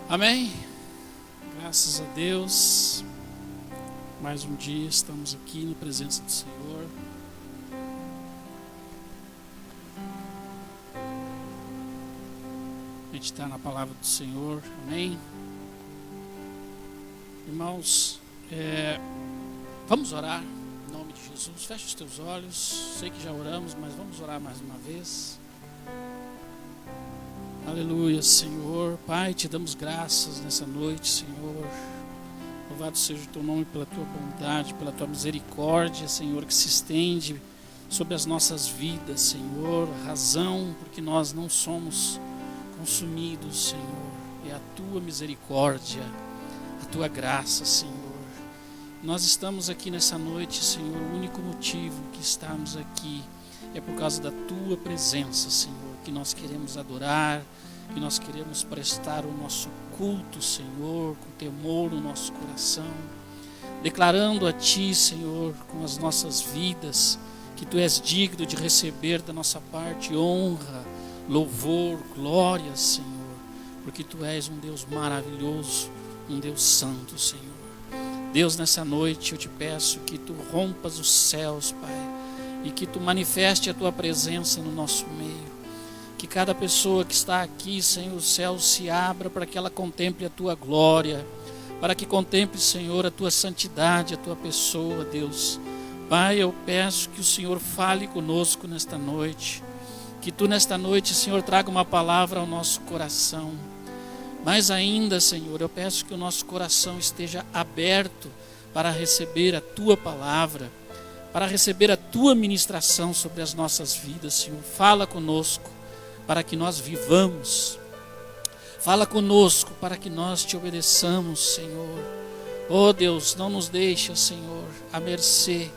Amém? Graças a Deus. Mais um dia estamos aqui na presença do Senhor. Meditar na palavra do Senhor. Amém? Irmãos, vamos orar em nome de Jesus. Feche os teus olhos. Sei que já oramos, mas vamos orar mais uma vez. Aleluia, Senhor. Pai, te damos graças nessa noite, Senhor. Louvado seja o teu nome pela tua bondade, pela tua misericórdia, Senhor, que se estende sobre as nossas vidas, Senhor. A razão porque nós não somos consumidos, Senhor, é a tua misericórdia, a tua graça, Senhor. Nós estamos aqui nessa noite, Senhor. O único motivo que estamos aqui é por causa da tua presença, Senhor, que nós queremos adorar, que nós queremos prestar o nosso culto, Senhor, com temor no nosso coração, declarando a Ti, Senhor, com as nossas vidas, que Tu és digno de receber da nossa parte honra, louvor, glória, Senhor, porque Tu és um Deus maravilhoso, um Deus santo, Senhor. Deus, nessa noite eu te peço que Tu rompas os céus, Pai, e que Tu manifeste a Tua presença no nosso meio. Que cada pessoa que está aqui, Senhor, o céu se abra para que ela contemple a Tua glória, para que contemple, Senhor, a Tua santidade, a Tua pessoa, Deus. Pai, eu peço que o Senhor fale conosco nesta noite, que Tu nesta noite, Senhor, traga uma palavra ao nosso coração. Mais ainda, Senhor, eu peço que o nosso coração esteja aberto para receber a Tua palavra, para receber a Tua ministração sobre as nossas vidas, Senhor. Fala conosco para que nós vivamos. Fala conosco para que nós Te obedeçamos, Senhor. Oh Deus, não nos deixa, Senhor, à mercê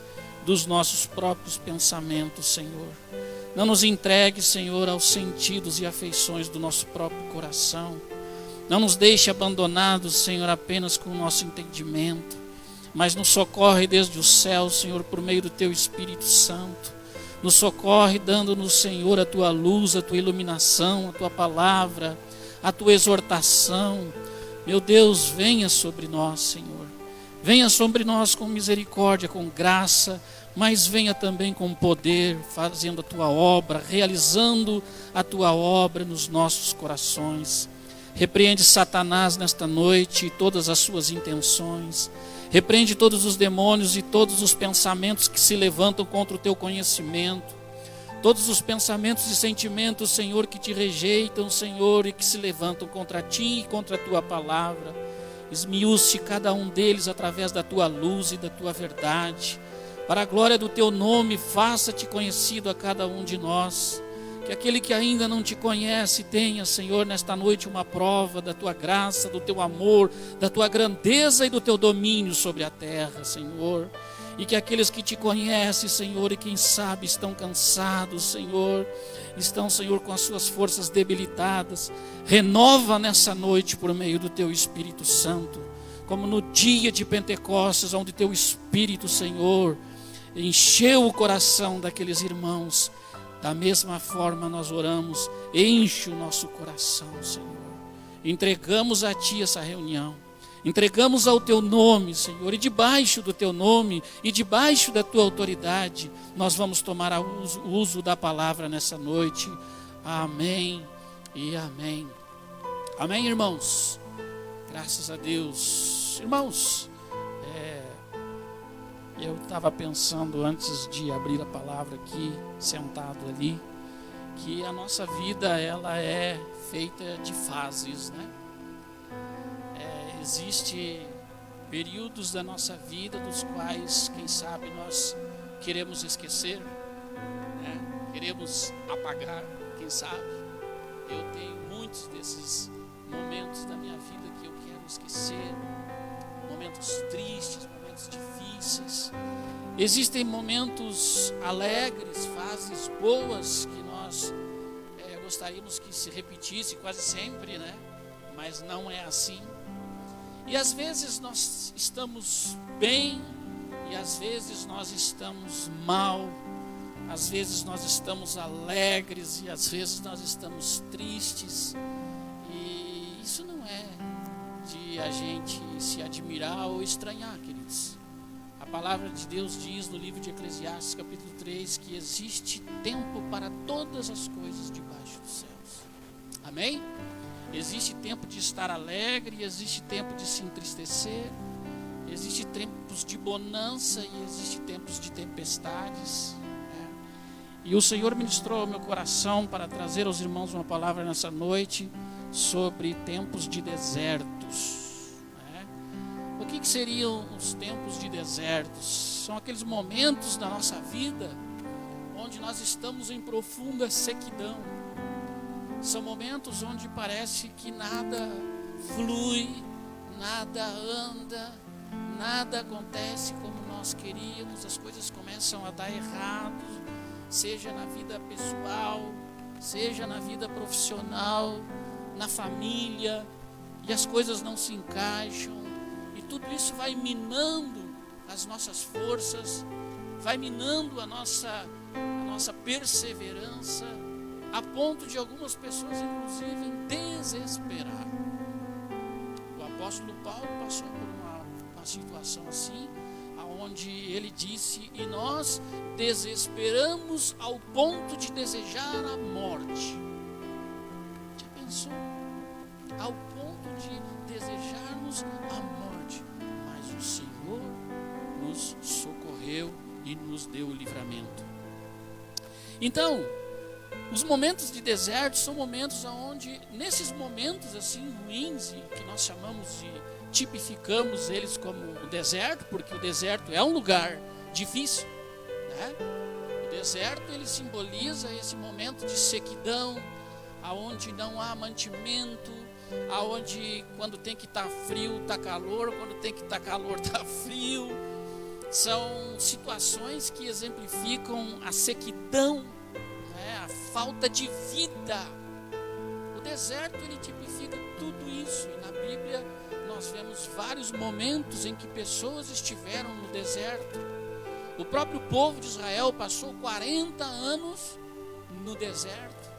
dos nossos próprios pensamentos, Senhor. Não nos entregue, Senhor, aos sentidos e afeições do nosso próprio coração. Não nos deixe abandonados, Senhor, apenas com o nosso entendimento, mas nos socorre desde o céu, Senhor, por meio do Teu Espírito Santo. Nos socorre dando-nos, Senhor, a Tua luz, a Tua iluminação, a Tua palavra, a Tua exortação. Meu Deus, venha sobre nós, Senhor. Venha sobre nós com misericórdia, com graça, mas venha também com poder, fazendo a Tua obra, realizando a Tua obra nos nossos corações. Repreende Satanás nesta noite e todas as suas intenções. Repreende todos os demônios e todos os pensamentos que se levantam contra o Teu conhecimento. Todos os pensamentos e sentimentos, Senhor, que Te rejeitam, Senhor, e que se levantam contra Ti e contra a Tua palavra. Esmiúce cada um deles através da Tua luz e da Tua verdade. Para a glória do Teu nome, faça-te conhecido a cada um de nós. Que aquele que ainda não Te conhece tenha, Senhor, nesta noite uma prova da Tua graça, do Teu amor, da Tua grandeza e do Teu domínio sobre a terra, Senhor. E que aqueles que Te conhecem, Senhor, e quem sabe estão cansados, Senhor, estão, Senhor, com as suas forças debilitadas, renova nessa noite por meio do Teu Espírito Santo, como no dia de Pentecostes, onde Teu Espírito, Senhor, encheu o coração daqueles irmãos. Da mesma forma nós oramos, enche o nosso coração, Senhor. Entregamos a Ti essa reunião, entregamos ao Teu nome, Senhor, e debaixo do Teu nome e debaixo da Tua autoridade, nós vamos tomar o uso da palavra nessa noite. Amém e amém. Amém, irmãos? Graças a Deus. Irmãos, eu estava pensando antes de abrir a palavra aqui, sentado ali, que a nossa vida ela é feita de fases, né? Existe períodos da nossa vida dos quais, quem sabe, nós queremos esquecer, né? Queremos apagar, quem sabe. Eu tenho muitos desses momentos da minha vida que eu quero esquecer, momentos tristes, momentos difíceis. Existem momentos alegres, fases boas que nós gostaríamos que se repetisse quase sempre, né? Mas não é assim. E às vezes nós estamos bem e às vezes nós estamos mal. Às vezes nós estamos alegres e às vezes nós estamos tristes. E isso não é de a gente se admirar ou estranhar, queridos. A palavra de Deus diz no livro de Eclesiastes, capítulo 3, que existe tempo para todas as coisas debaixo dos céus. Amém? Existe tempo de estar alegre, existe tempo de se entristecer, existe tempos de bonança e existe tempos de tempestades. E o Senhor ministrou ao meu coração para trazer aos irmãos uma palavra nessa noite sobre tempos de desertos. O que seriam os tempos de desertos? São aqueles momentos da nossa vida onde nós estamos em profunda sequidão. São momentos onde parece que nada flui, nada anda, nada acontece como nós queríamos, as coisas começam a dar errado, seja na vida pessoal, seja na vida profissional, na família, e as coisas não se encaixam. Tudo isso vai minando as nossas forças, vai minando a nossa perseverança, a ponto de algumas pessoas, inclusive, desesperar. O apóstolo Paulo passou por uma situação assim, onde ele disse: e nós desesperamos ao ponto de desejar a morte. Já pensou? Ao ponto de desejarmos a morte. Mas o Senhor nos socorreu e nos deu o livramento. Então, os momentos de deserto são momentos onde, nesses momentos assim ruins, e que nós chamamos de, tipificamos eles como o deserto, porque o deserto é um lugar difícil, né? O deserto, ele simboliza esse momento de sequidão, aonde não há mantimento, aonde quando tem que estar frio, está calor, quando tem que estar calor, está frio. São situações que exemplificam a sequidão, né? A falta de vida. O deserto, ele tipifica tudo isso, e na Bíblia nós vemos vários momentos em que pessoas estiveram no deserto. O próprio povo de Israel passou 40 anos no deserto.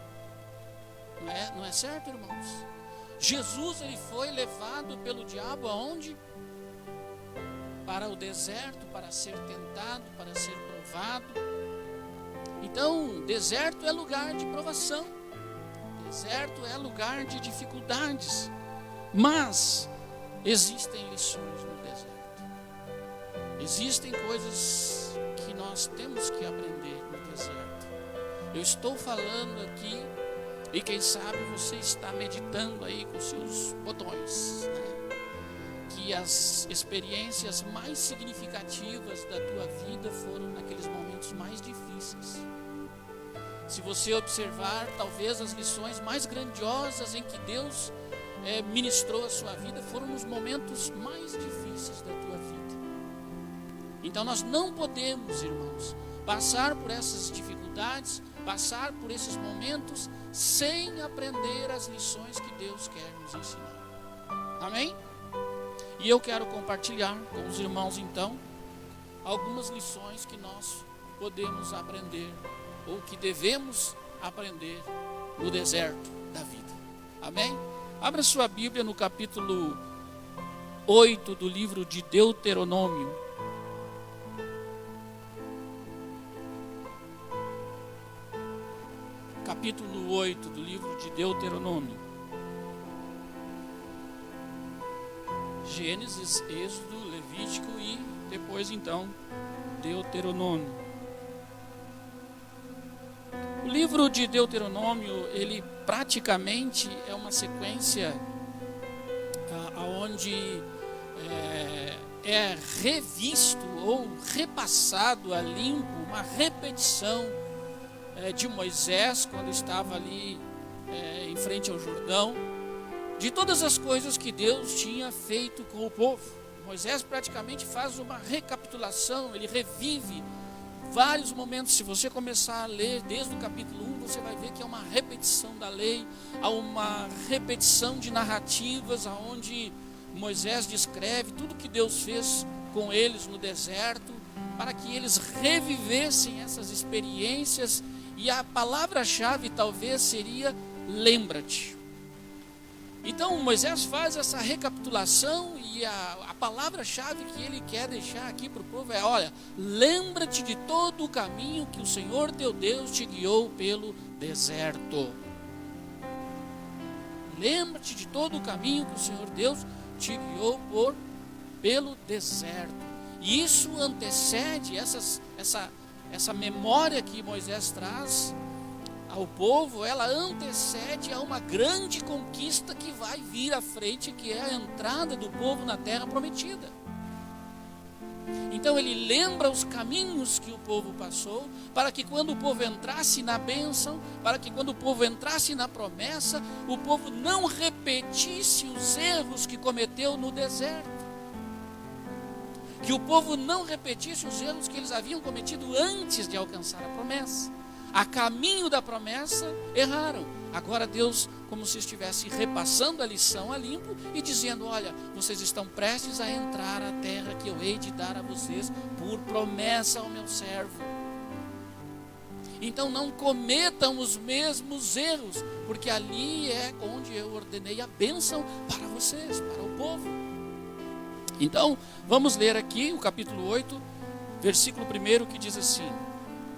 Não é certo, irmãos? Jesus, ele foi levado pelo diabo aonde? Para o deserto, para ser tentado, para ser provado. Então, deserto é lugar de provação. Deserto é lugar de dificuldades. Mas existem lições no deserto. Existem coisas que nós temos que aprender no deserto. Eu estou falando aqui, e quem sabe você está meditando aí com seus botões, né? Que as experiências mais significativas da tua vida foram naqueles momentos mais difíceis. Se você observar, talvez as lições mais grandiosas em que Deus ministrou a sua vida foram nos momentos mais difíceis da tua vida. Então nós não podemos, irmãos, passar por essas dificuldades, passar por esses momentos sem aprender as lições que Deus quer nos ensinar. Amém? E eu quero compartilhar com os irmãos então algumas lições que nós podemos aprender ou que devemos aprender no deserto da vida. Amém? Abra sua Bíblia no capítulo 8 do livro de Deuteronômio. Capítulo 8 do livro de Deuteronômio. Gênesis, Êxodo, Levítico e depois então Deuteronômio. O livro de Deuteronômio, ele praticamente é uma sequência onde é revisto ou repassado a limpo, uma repetição de Moisés, quando estava ali em frente ao Jordão, de todas as coisas que Deus tinha feito com o povo. Moisés praticamente faz uma recapitulação, ele revive vários momentos. Se você começar a ler desde o capítulo 1, você vai ver que é uma repetição da lei, há uma repetição de narrativas, onde Moisés descreve tudo que Deus fez com eles no deserto, para que eles revivessem essas experiências. E a palavra-chave talvez seria: lembra-te. Então Moisés faz essa recapitulação e a palavra-chave que ele quer deixar aqui para o povo é: olha, lembra-te de todo o caminho que o Senhor teu Deus te guiou pelo deserto. Lembra-te de todo o caminho que o Senhor Deus te guiou pelo deserto. E isso antecede essa memória que Moisés traz ao povo, ela antecede a uma grande conquista que vai vir à frente, que é a entrada do povo na terra prometida. Então ele lembra os caminhos que o povo passou, para que quando o povo entrasse na bênção, para que quando o povo entrasse na promessa, o povo não repetisse os erros que cometeu no deserto. Que o povo não repetisse os erros que eles haviam cometido antes de alcançar a promessa. A caminho da promessa, erraram. Agora Deus, como se estivesse repassando a lição a limpo e dizendo: olha, vocês estão prestes a entrar na terra que eu hei de dar a vocês por promessa ao meu servo. Então não cometam os mesmos erros, porque ali é onde eu ordenei a bênção para vocês, para o povo. Então, vamos ler aqui o capítulo 8, versículo 1, que diz assim: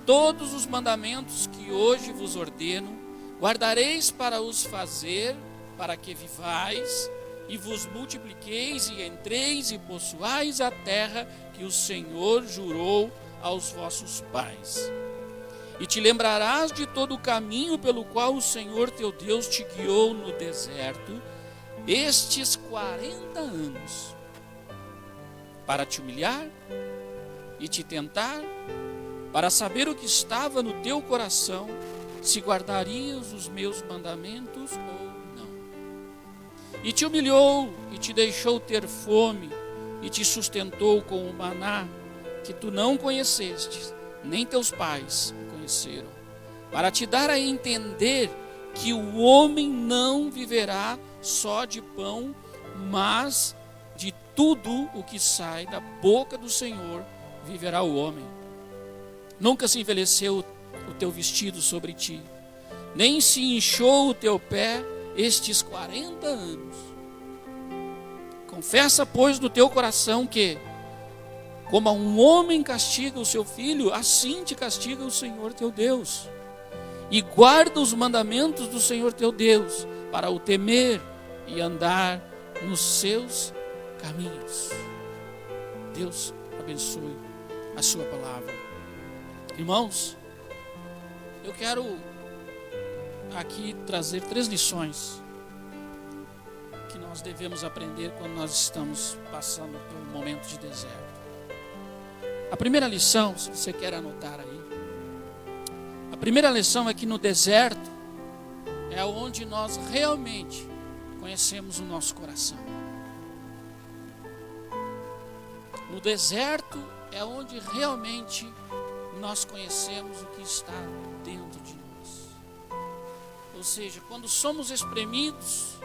todos os mandamentos que hoje vos ordeno, guardareis para os fazer, para que vivais, e vos multipliqueis, e entreis e possuais a terra que o Senhor jurou aos vossos pais. E te lembrarás de todo o caminho pelo qual o Senhor teu Deus te guiou no deserto, estes 40 anos, para te humilhar e te tentar, para saber o que estava no teu coração, se guardarias os meus mandamentos ou não. E te humilhou e te deixou ter fome, e te sustentou com o maná, que tu não conhecestes, nem teus pais conheceram, para te dar a entender que o homem não viverá só de pão, mas de tudo o que sai da boca do Senhor viverá o homem. Nunca se envelheceu o teu vestido sobre ti, nem se inchou o teu pé estes 40 anos. Confessa, pois, no teu coração que, como a um homem castiga o seu filho, assim te castiga o Senhor teu Deus. E guarda os mandamentos do Senhor teu Deus, para o temer e andar nos seus caminhos. Deus abençoe a sua palavra. Irmãos, eu quero aqui trazer 3 lições que nós devemos aprender quando nós estamos passando por um momento de deserto. A primeira lição, se você quer anotar aí, a primeira lição é que no deserto é onde nós realmente conhecemos o nosso coração. No deserto é onde realmente nós conhecemos o que está dentro de nós. Ou seja, quando somos espremidos,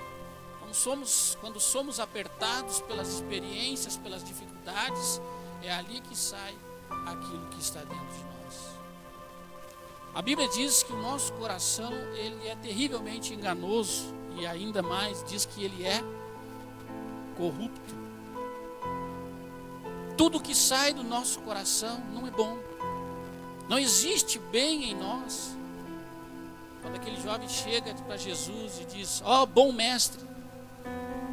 quando somos apertados pelas experiências, pelas dificuldades, é ali que sai aquilo que está dentro de nós. A Bíblia diz que o nosso coração, ele é terrivelmente enganoso, e ainda mais diz que ele é corrupto. Tudo que sai do nosso coração não é bom. Não existe bem em nós. Quando aquele jovem chega para Jesus e diz: ó, bom mestre,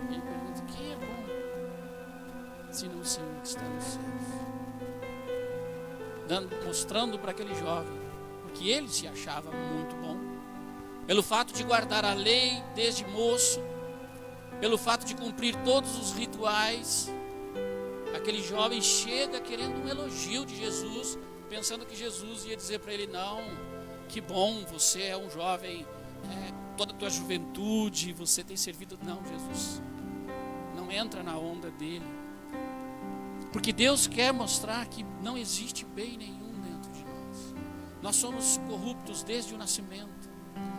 ele pergunta: quem é bom senão o Senhor que está nos céus? Mostrando para aquele jovem, porque ele se achava muito bom, pelo fato de guardar a lei desde moço, pelo fato de cumprir todos os rituais. Aquele jovem chega querendo um elogio de Jesus, pensando que Jesus ia dizer para ele: não, que bom, você é um jovem, toda a tua juventude, você tem servido. Não, Jesus, não entra na onda dele, porque Deus quer mostrar que não existe bem nenhum dentro de nós. Nós somos corruptos desde o nascimento.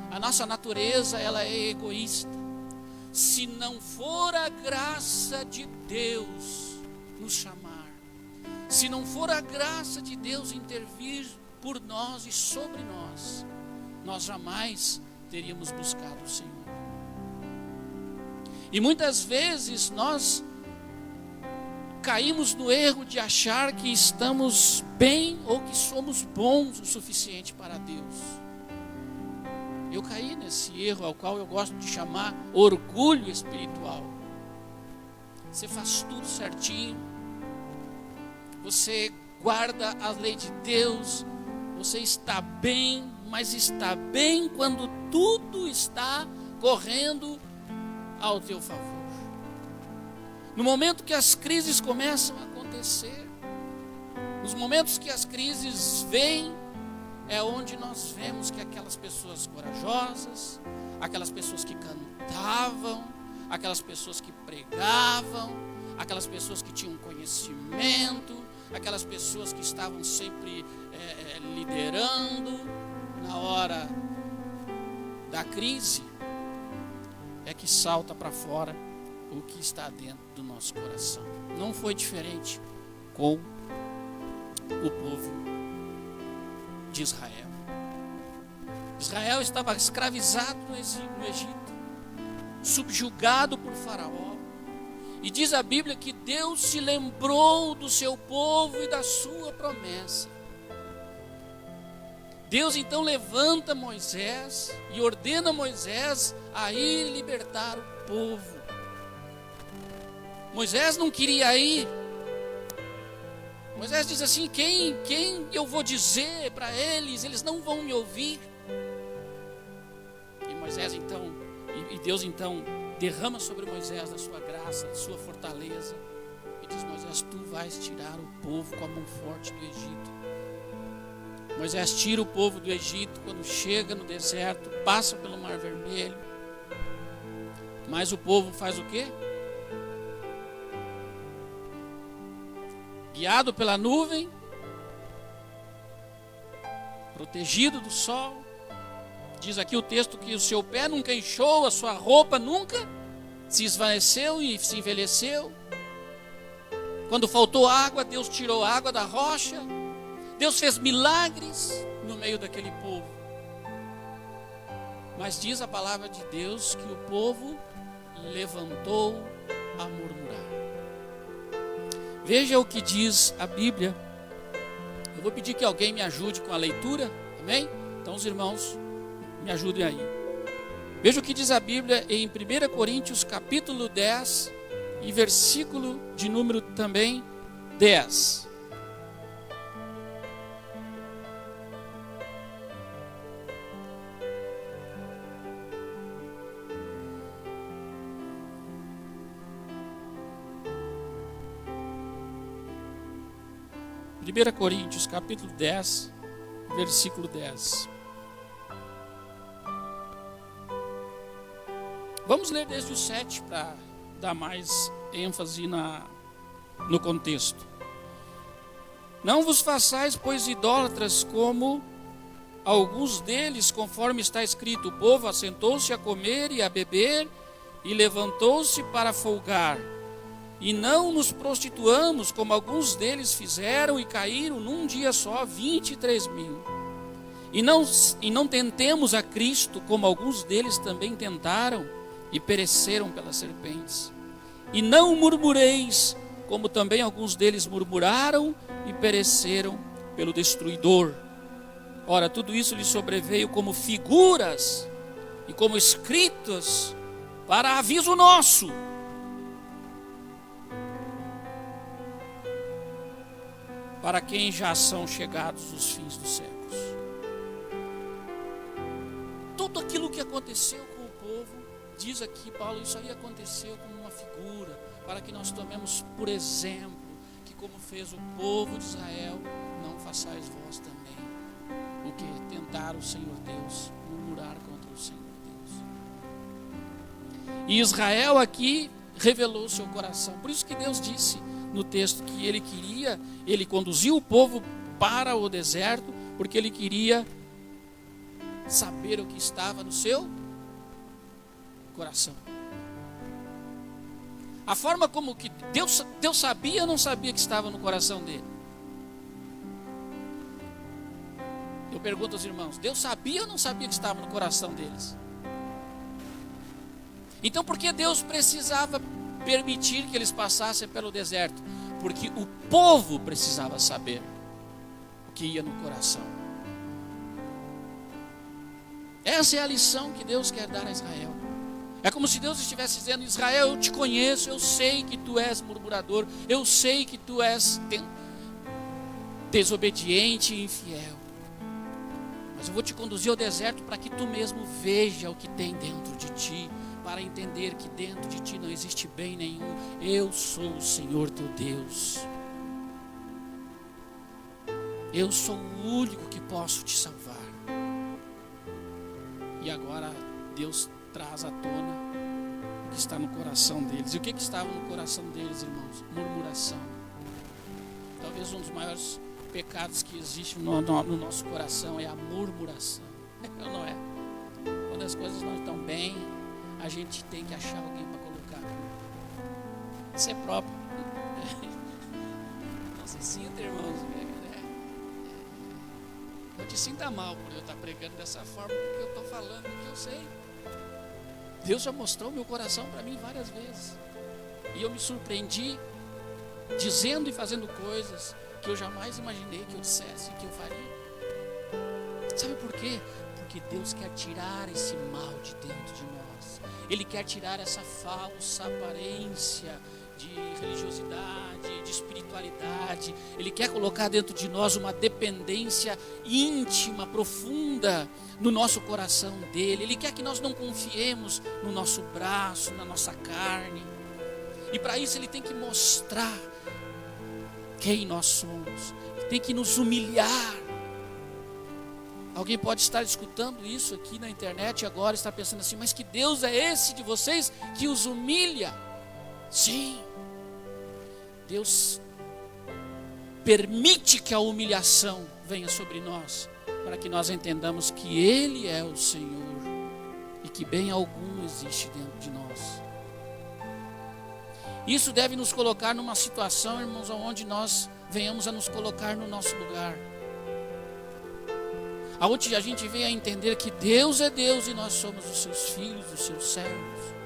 A nossa natureza, ela é egoísta. Se não for a graça de Deus nos chamar, se não for a graça de Deus intervir por nós e sobre nós, nós jamais teríamos buscado o Senhor. E muitas vezes nós caímos no erro de achar que estamos bem ou que somos bons o suficiente para Deus. Eu caí nesse erro ao qual eu gosto de chamar orgulho espiritual. Você faz tudo certinho, você guarda a lei de Deus, você está bem, mas está bem quando tudo está correndo ao teu favor. No momento que as crises começam a acontecer, nos momentos que as crises vêm, é onde nós vemos que aquelas pessoas corajosas, aquelas pessoas que cantavam, aquelas pessoas que pregavam, aquelas pessoas que tinham conhecimento, aquelas pessoas que estavam sempre liderando na hora da crise, é que salta para fora o que está dentro do nosso coração. Não foi diferente com o povo de Israel. Israel estava escravizado no Egito, subjugado por Faraó. E diz a Bíblia que Deus se lembrou do seu povo e da sua promessa. Deus então levanta Moisés e ordena Moisés a ir libertar o povo. Moisés não queria ir. Moisés diz assim: quem eu vou dizer para eles? Eles não vão me ouvir. E Moisés então, e Deus então derrama sobre Moisés da sua graça, da sua fortaleza, e diz: Moisés, tu vais tirar o povo com a mão forte do Egito. Moisés tira o povo do Egito. Quando chega no deserto, passa pelo Mar Vermelho, mas o povo faz o quê? Guiado pela nuvem, protegido do sol. Diz aqui o texto que o seu pé nunca inchou, a sua roupa nunca se esvaneceu e se envelheceu. Quando faltou água, Deus tirou a água da rocha. Deus fez milagres no meio daquele povo. Mas diz a palavra de Deus que o povo levantou a murmurar. Veja o que diz a Bíblia. Eu vou pedir que alguém me ajude com a leitura, amém? Então os irmãos me ajudem aí. Veja o que diz a Bíblia em 1 Coríntios capítulo 10 e versículo de número também 10. Primeira Coríntios capítulo 10, versículo 10. Vamos ler desde o 7 para dar mais ênfase no contexto. Não vos façais, pois, idólatras como alguns deles, conforme está escrito: o povo assentou-se a comer e a beber e levantou-se para folgar. E não nos prostituamos, como alguns deles fizeram, e caíram num dia só 23.000. E não tentemos a Cristo, como alguns deles também tentaram, e pereceram pelas serpentes. E não murmureis, como também alguns deles murmuraram, e pereceram pelo destruidor. Ora, tudo isso lhes sobreveio como figuras, e como escritas, para aviso nosso, para quem já são chegados os fins dos séculos. Tudo aquilo que aconteceu com o povo, diz aqui Paulo, isso aí aconteceu como uma figura, para que nós tomemos por exemplo, que como fez o povo de Israel, não façais vós também. O que? Tentar o Senhor Deus, murmurar contra o Senhor Deus. E Israel aqui revelou o seu coração. Por isso que Deus disse no texto que ele conduziu o povo para o deserto, porque ele queria saber o que estava no seu coração. A forma como que Deus sabia ou não sabia que estava no coração dele? Eu pergunto aos irmãos, Deus sabia ou não sabia que estava no coração deles? Então por que Deus precisava permitir que eles passassem pelo deserto? Porque o povo precisava saber o que ia no coração. Essa é a lição que Deus quer dar a Israel. É como se Deus estivesse dizendo: Israel, eu te conheço, eu sei que tu és murmurador, eu sei que tu és desobediente e infiel, mas eu vou te conduzir ao deserto para que tu mesmo veja o que tem dentro de ti, para entender que dentro de ti não existe bem nenhum. Eu sou o Senhor teu Deus, eu sou o único que posso te salvar. E agora Deus traz à tona o que está no coração deles. E o que estava no coração deles, irmãos? Murmuração. Talvez um dos maiores pecados que existe no nosso coração é a murmuração. Não é? Quando as coisas não estão bem, a gente tem que achar alguém para colocar. Isso é próprio. Não se sinta, irmãos. Não te sinta mal por eu estar pregando dessa forma, porque eu estou falando o que eu sei. Deus já mostrou meu coração para mim várias vezes. E eu me surpreendi dizendo e fazendo coisas que eu jamais imaginei que eu dissesse, que eu faria. Sabe por quê? Porque Deus quer tirar esse mal de dentro de nós. Ele quer tirar essa falsa aparência de religiosidade, de espiritualidade. Ele quer colocar dentro de nós uma dependência íntima, profunda no nosso coração dele. Ele quer que nós não confiemos no nosso braço, na nossa carne. E para isso ele tem que mostrar quem nós somos. Ele tem que nos humilhar. Alguém pode estar escutando isso aqui na internet agora, estar pensando assim: mas que Deus é esse de vocês que os humilha? Sim, Deus permite que a humilhação venha sobre nós, para que nós entendamos que Ele é o Senhor e que bem algum existe dentro de nós. Isso deve nos colocar numa situação, irmãos, onde nós venhamos a nos colocar no nosso lugar, aonde a gente venha a entender que Deus é Deus e nós somos os seus filhos, os seus servos.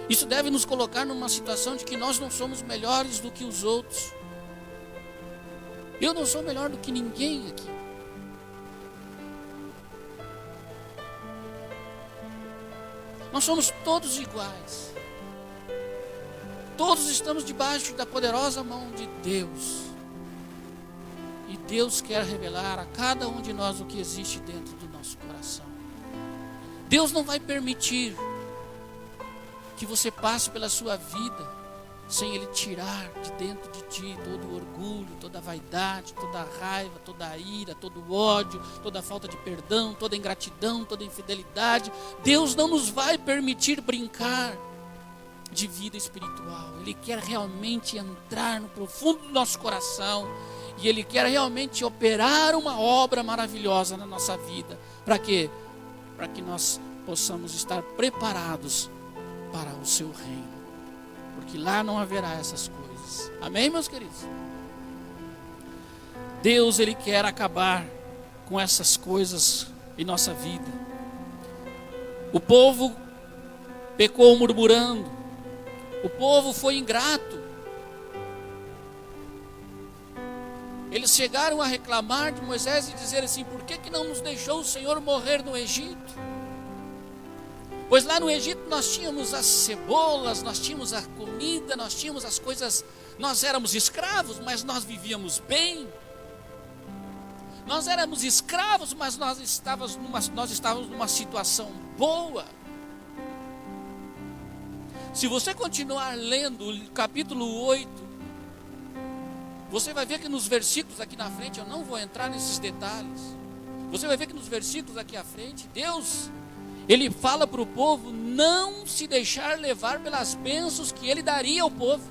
Isso deve nos colocar numa situação de que nós não somos melhores do que os outros. Eu não sou melhor do que ninguém aqui. Nós somos todos iguais. Todos estamos debaixo da poderosa mão de Deus. E Deus quer revelar a cada um de nós o que existe dentro do nosso coração. Deus não vai permitir que você passe pela sua vida sem Ele tirar de dentro de ti todo o orgulho, toda a vaidade, toda a raiva, toda a ira, todo o ódio, toda a falta de perdão, toda a ingratidão, toda a infidelidade. Deus não nos vai permitir brincar de vida espiritual. Ele quer realmente entrar no profundo do nosso coração e Ele quer realmente operar uma obra maravilhosa na nossa vida. Para quê? Para que nós possamos estar preparados para o seu reino, porque lá não haverá essas coisas. Amém, meus queridos? Deus, Ele quer acabar com essas coisas em nossa vida. O povo pecou murmurando, o povo foi ingrato. Eles chegaram a reclamar de Moisés e dizer assim: por que não nos deixou o Senhor morrer no Egito? Pois lá no Egito nós tínhamos as cebolas, nós tínhamos a comida, nós tínhamos as coisas, nós éramos escravos, mas nós vivíamos bem. Nós éramos escravos, mas nós estávamos numa situação boa. Se você continuar lendo o capítulo 8, você vai ver que nos versículos aqui na frente, eu não vou entrar nesses detalhes, você vai ver que nos versículos aqui à frente, Deus, Ele fala para o povo não se deixar levar pelas bênçãos que Ele daria ao povo,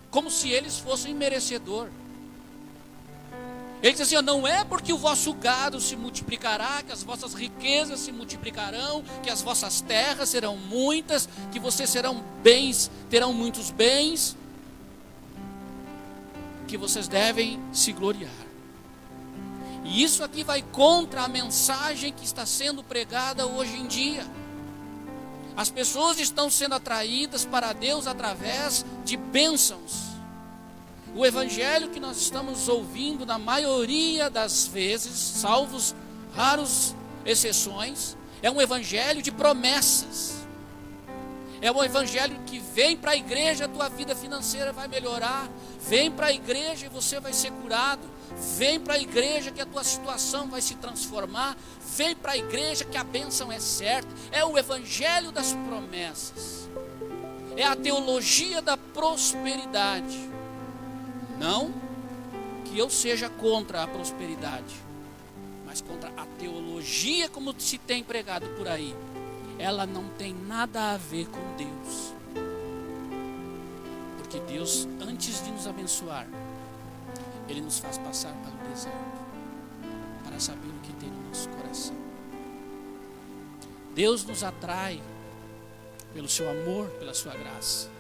como se eles fossem merecedor. Ele diz assim: não é porque o vosso gado se multiplicará, que as vossas riquezas se multiplicarão, que as vossas terras serão muitas, que vocês serão bens, terão muitos bens, que vocês devem se gloriar. E isso aqui vai contra a mensagem que está sendo pregada hoje em dia. As pessoas estão sendo atraídas para Deus através de bênçãos. O evangelho que nós estamos ouvindo, na maioria das vezes, salvos raros exceções, é um evangelho de promessas. É um evangelho que vem para a igreja, a tua vida financeira vai melhorar. Vem para a igreja e você vai ser curado. Vem para a igreja que a tua situação vai se transformar. Vem para a igreja que a bênção é certa. É o evangelho das promessas. É a teologia da prosperidade. Não que eu seja contra a prosperidade, mas contra a teologia como se tem pregado por aí. Ela não tem nada a ver com Deus. Porque Deus, antes de nos abençoar, Ele nos faz passar pelo deserto, para saber o que tem no nosso coração. Deus nos atrai pelo seu amor, pela sua graça.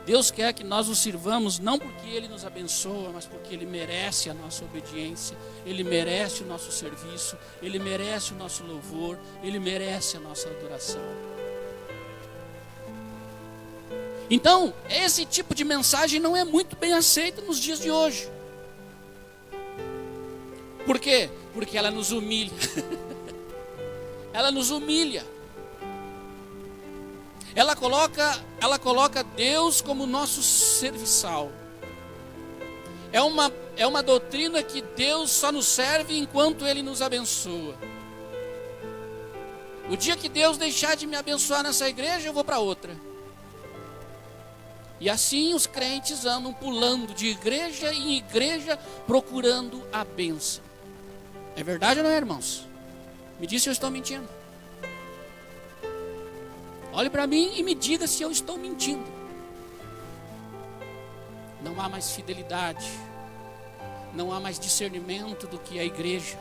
Deus quer que nós o sirvamos não porque Ele nos abençoa, mas porque Ele merece a nossa obediência, Ele merece o nosso serviço, Ele merece o nosso louvor, Ele merece a nossa adoração. Então, esse tipo de mensagem não é muito bem aceita nos dias de hoje. Por quê? Porque ela nos humilha. Ela nos humilha. Ela coloca Deus como nosso serviçal. É uma doutrina que Deus só nos serve enquanto Ele nos abençoa. O dia que Deus deixar de me abençoar nessa igreja, eu vou para outra. E assim os crentes andam pulando de igreja em igreja procurando a bênção. É verdade ou não é, irmãos? Me diz se eu estou mentindo. Olhe para mim e me diga se eu estou mentindo. Não há mais fidelidade. Não há mais discernimento do que a igreja.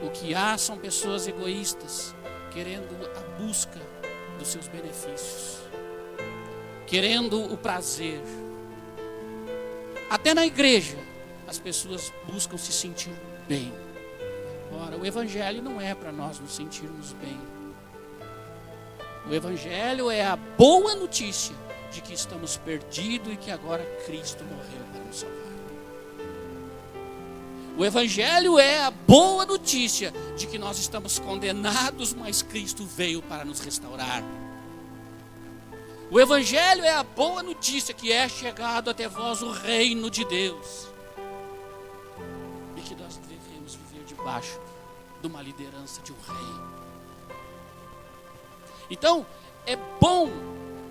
O que há são pessoas egoístas, querendo a busca dos seus benefícios, querendo o prazer. Até na igreja, as pessoas buscam se sentir bem. Ora, o evangelho não é para nós nos sentirmos bem. O evangelho é a boa notícia de que estamos perdidos e que agora Cristo morreu para nos salvar. O evangelho é a boa notícia de que nós estamos condenados, mas Cristo veio para nos restaurar. O evangelho é a boa notícia que é chegado até vós o reino de Deus. E que nós devemos viver debaixo de uma liderança de um rei. Então, é bom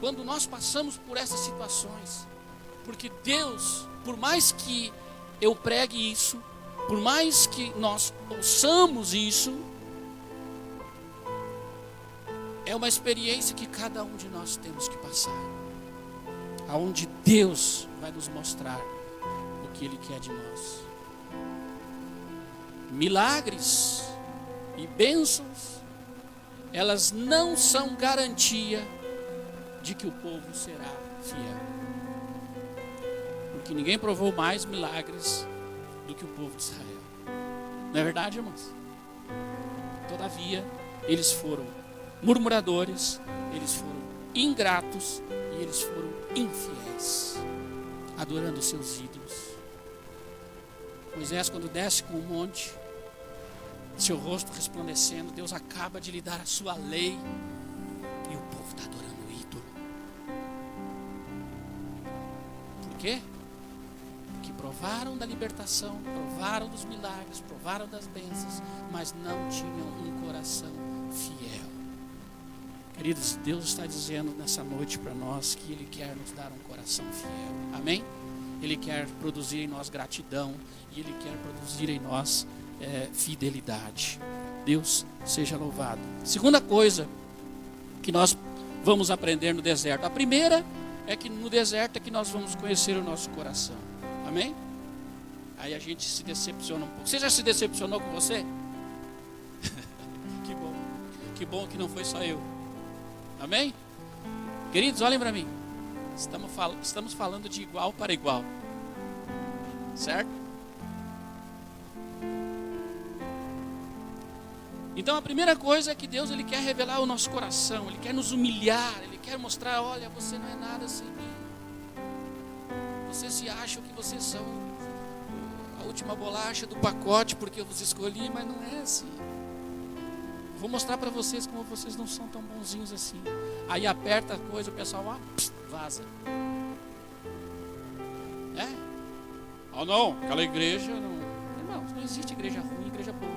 quando nós passamos por essas situações, porque Deus, por mais que eu pregue isso, por mais que nós ouçamos isso, é uma experiência que cada um de nós temos que passar, aonde Deus vai nos mostrar o que Ele quer de nós. Milagres e bênçãos, elas não são garantia de que o povo será fiel, porque ninguém provou mais milagres do que o povo de Israel. Não é verdade, irmãos? Todavia, eles foram murmuradores, eles foram ingratos e eles foram infiéis, adorando os seus ídolos. Moisés, quando desce com o monte, seu rosto resplandecendo, Deus acaba de lhe dar a sua lei e o povo está adorando o ídolo. Por quê? Porque provaram da libertação, provaram dos milagres, provaram das bênçãos, mas não tinham um coração fiel. Queridos, Deus está dizendo nessa noite para nós que Ele quer nos dar um coração fiel. Amém? Ele quer produzir em nós gratidão e Ele quer produzir em nós fidelidade. Deus seja louvado. Segunda coisa que nós vamos aprender no deserto. A primeira é que no deserto é que nós vamos conhecer o nosso coração. Amém? Aí a gente se decepciona um pouco. Você já se decepcionou com você? Que bom. Que bom que não foi só eu. Amém? Queridos, olhem para mim. Estamos falando de igual para igual. Certo? Então a primeira coisa é que Deus, Ele quer revelar o nosso coração, Ele quer nos humilhar, Ele quer mostrar, olha, você não é nada sem mim. Vocês se acham que vocês são a última bolacha do pacote porque eu vos escolhi, mas não é assim. Vou mostrar para vocês como vocês não são tão bonzinhos assim. Aí aperta a coisa, o pessoal vaza. Não, aquela igreja não. Irmãos, não existe igreja ruim e igreja boa.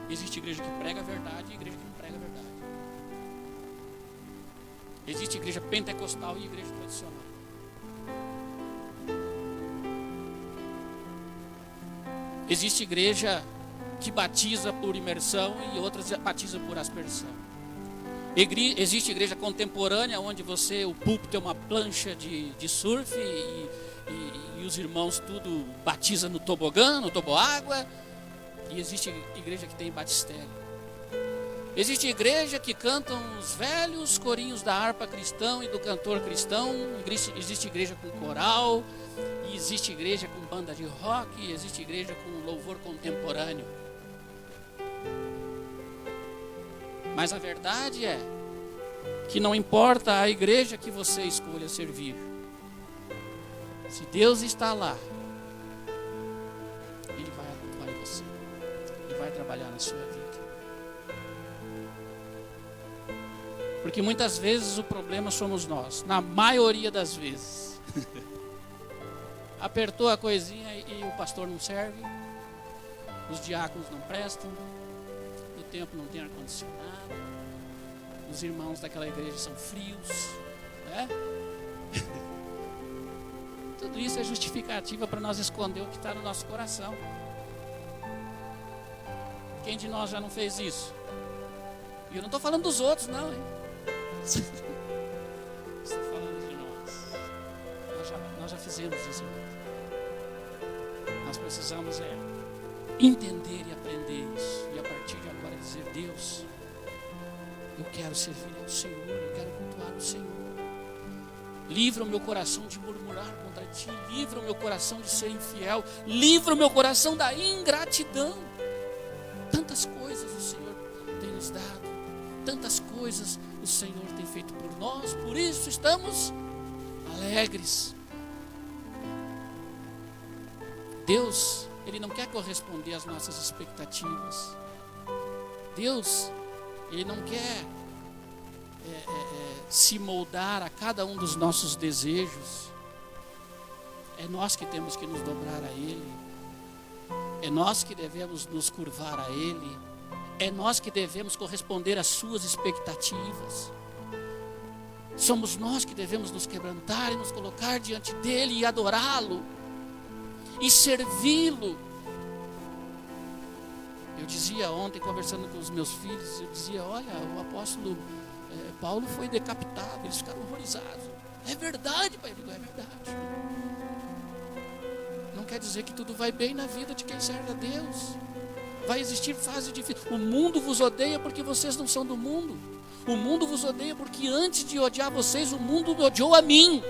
Existe igreja que prega a verdade e igreja que não prega a verdade. Existe igreja pentecostal e igreja tradicional. Existe igreja que batiza por imersão e outras batiza por aspersão. Existe igreja contemporânea onde o púlpito é uma plancha de surf e os irmãos tudo batiza no tobogã, no toboágua. E existe igreja que tem batistério. Existe igreja que cantam os velhos corinhos da harpa cristão e do cantor cristão. Existe igreja com coral. E existe igreja com banda de rock. E existe igreja com louvor contemporâneo. Mas a verdade é que não importa a igreja que você escolha servir. Se Deus está lá, Ele vai atuar em você. Ele vai trabalhar na sua vida. Porque muitas vezes o problema somos nós. Na maioria das vezes. Apertou a coisinha e o pastor não serve. Os diáconos não prestam. O templo não tem ar-condicionado. Os irmãos daquela igreja são frios. Né? Tudo isso é justificativa para nós esconder o que está no nosso coração. Quem de nós já não fez isso? E eu não estou falando dos outros, não, hein? Estou falando de nós. Nós já fizemos isso. Nós precisamos entender e aprender isso. E a partir de agora dizer, Deus, eu quero servir ao Senhor, eu quero cultuar o Senhor. Livra o meu coração de murmurar contra ti. Livra o meu coração de ser infiel. Livra o meu coração da ingratidão. Tantas coisas o Senhor tem nos dado. Tantas coisas o Senhor tem feito por nós. Por isso estamos alegres. Deus, Ele não quer corresponder às nossas expectativas. Deus, Ele não quer se moldar a cada um dos nossos desejos. É nós que temos que nos dobrar a Ele. É nós que devemos nos curvar a Ele. É nós que devemos corresponder às suas expectativas. Somos nós que devemos nos quebrantar e nos colocar diante dEle e adorá-lo e servi-lo. Eu dizia ontem, conversando com os meus filhos, eu dizia, olha, o apóstolo Paulo foi decapitado, eles ficaram horrorizados. É verdade, pai, é verdade. Não quer dizer que tudo vai bem na vida de quem serve a Deus. Vai existir fase difícil. O mundo vos odeia porque vocês não são do mundo. O mundo vos odeia porque antes de odiar vocês, o mundo odiou a mim.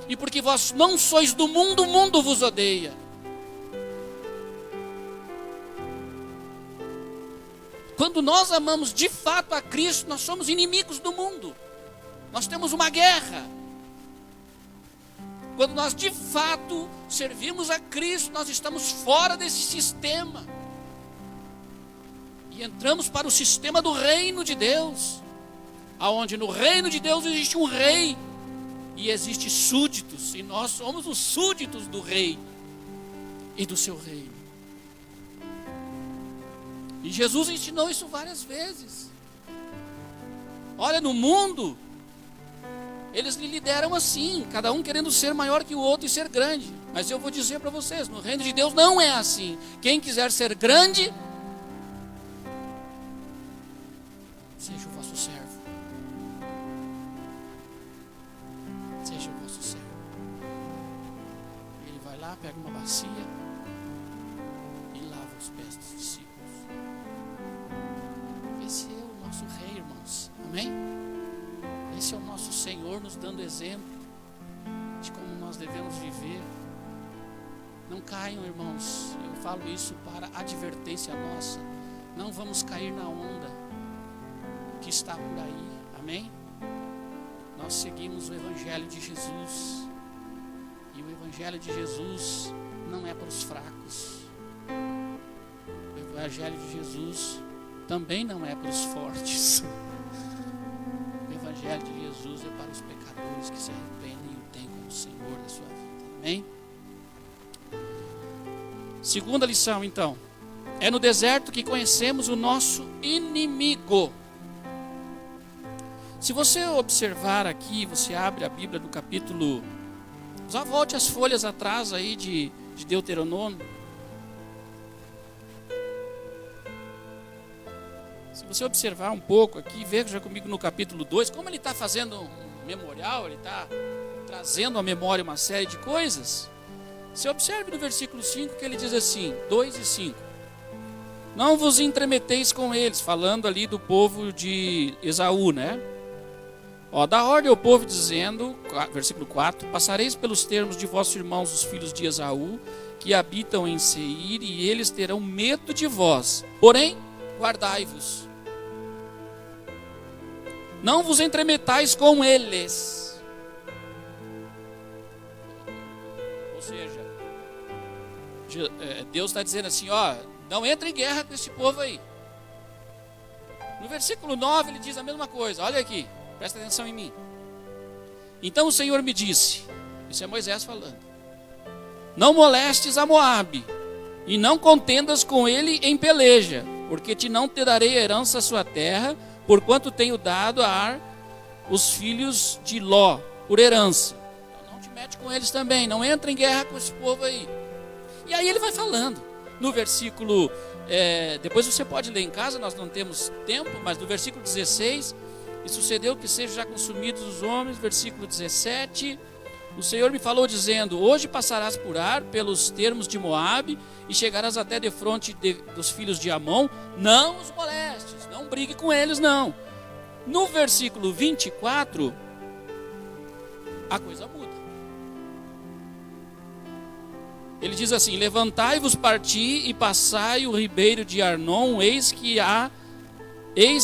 E porque vós não sois do mundo, o mundo vos odeia. Quando nós amamos de fato a Cristo, nós somos inimigos do mundo. Nós temos uma guerra. Quando nós de fato servimos a Cristo, nós estamos fora desse sistema. E entramos para o sistema do reino de Deus. Aonde no reino de Deus existe um rei. E existem súditos. E nós somos os súditos do rei e do seu reino. E Jesus ensinou isso várias vezes. Olha, no mundo, eles lhe lideram assim, cada um querendo ser maior que o outro e ser grande. Mas eu vou dizer para vocês, no reino de Deus não é assim. Quem quiser ser grande, seja o vosso servo. Seja o vosso servo. Ele vai lá, pega uma bacia e lava os pés dos discípulos. Esse é o nosso rei, irmãos. Amém? Esse é o nosso Senhor nos dando exemplo de como nós devemos viver. Não caiam, irmãos. Eu falo isso para advertência nossa. Não vamos cair na onda que está por aí. Amém? Nós seguimos o Evangelho de Jesus. E o Evangelho de Jesus não é para os fracos. O Evangelho de Jesus também não é para os fortes. O Evangelho de Jesus é para os pecadores que se arrependem e o têm como Senhor da sua vida. Amém? Segunda lição, então. É no deserto que conhecemos o nosso inimigo. Se você observar aqui, você abre a Bíblia do capítulo... Já volte as folhas atrás aí de Deuteronômio. Se você observar um pouco aqui, veja comigo no capítulo 2, como ele está fazendo um memorial, ele está trazendo à memória uma série de coisas. Você observe no versículo 5 que ele diz assim, 2 e 5. Não vos entremeteis com eles, falando ali do povo de Esaú, né? Dá ordem ao povo dizendo, versículo 4, passareis pelos termos de vossos irmãos, os filhos de Esaú, que habitam em Seir, e eles terão medo de vós. Porém, guardai-vos. Não vos entremetais com eles. Ou seja, Deus está dizendo assim, não entre em guerra com esse povo aí. No versículo 9 ele diz a mesma coisa, olha aqui. Presta atenção em mim. Então o Senhor me disse, isso é Moisés falando, não molestes a Moabe, e não contendas com ele em peleja, porque não te darei herança a sua terra, porquanto tenho dado a Ar os filhos de Ló, por herança. Então não te mete com eles também, não entra em guerra com esse povo aí. E aí ele vai falando, no versículo, depois você pode ler em casa, nós não temos tempo, mas no versículo 16... E sucedeu que sejam já consumidos os homens, versículo 17. O Senhor me falou dizendo, hoje passarás por Ar, pelos termos de Moabe, e chegarás até defronte dos filhos de Amon. Não os molestes, não brigue com eles não. No versículo 24, a coisa muda. Ele diz assim, levantai-vos, parti e passai o ribeiro de Arnon, eis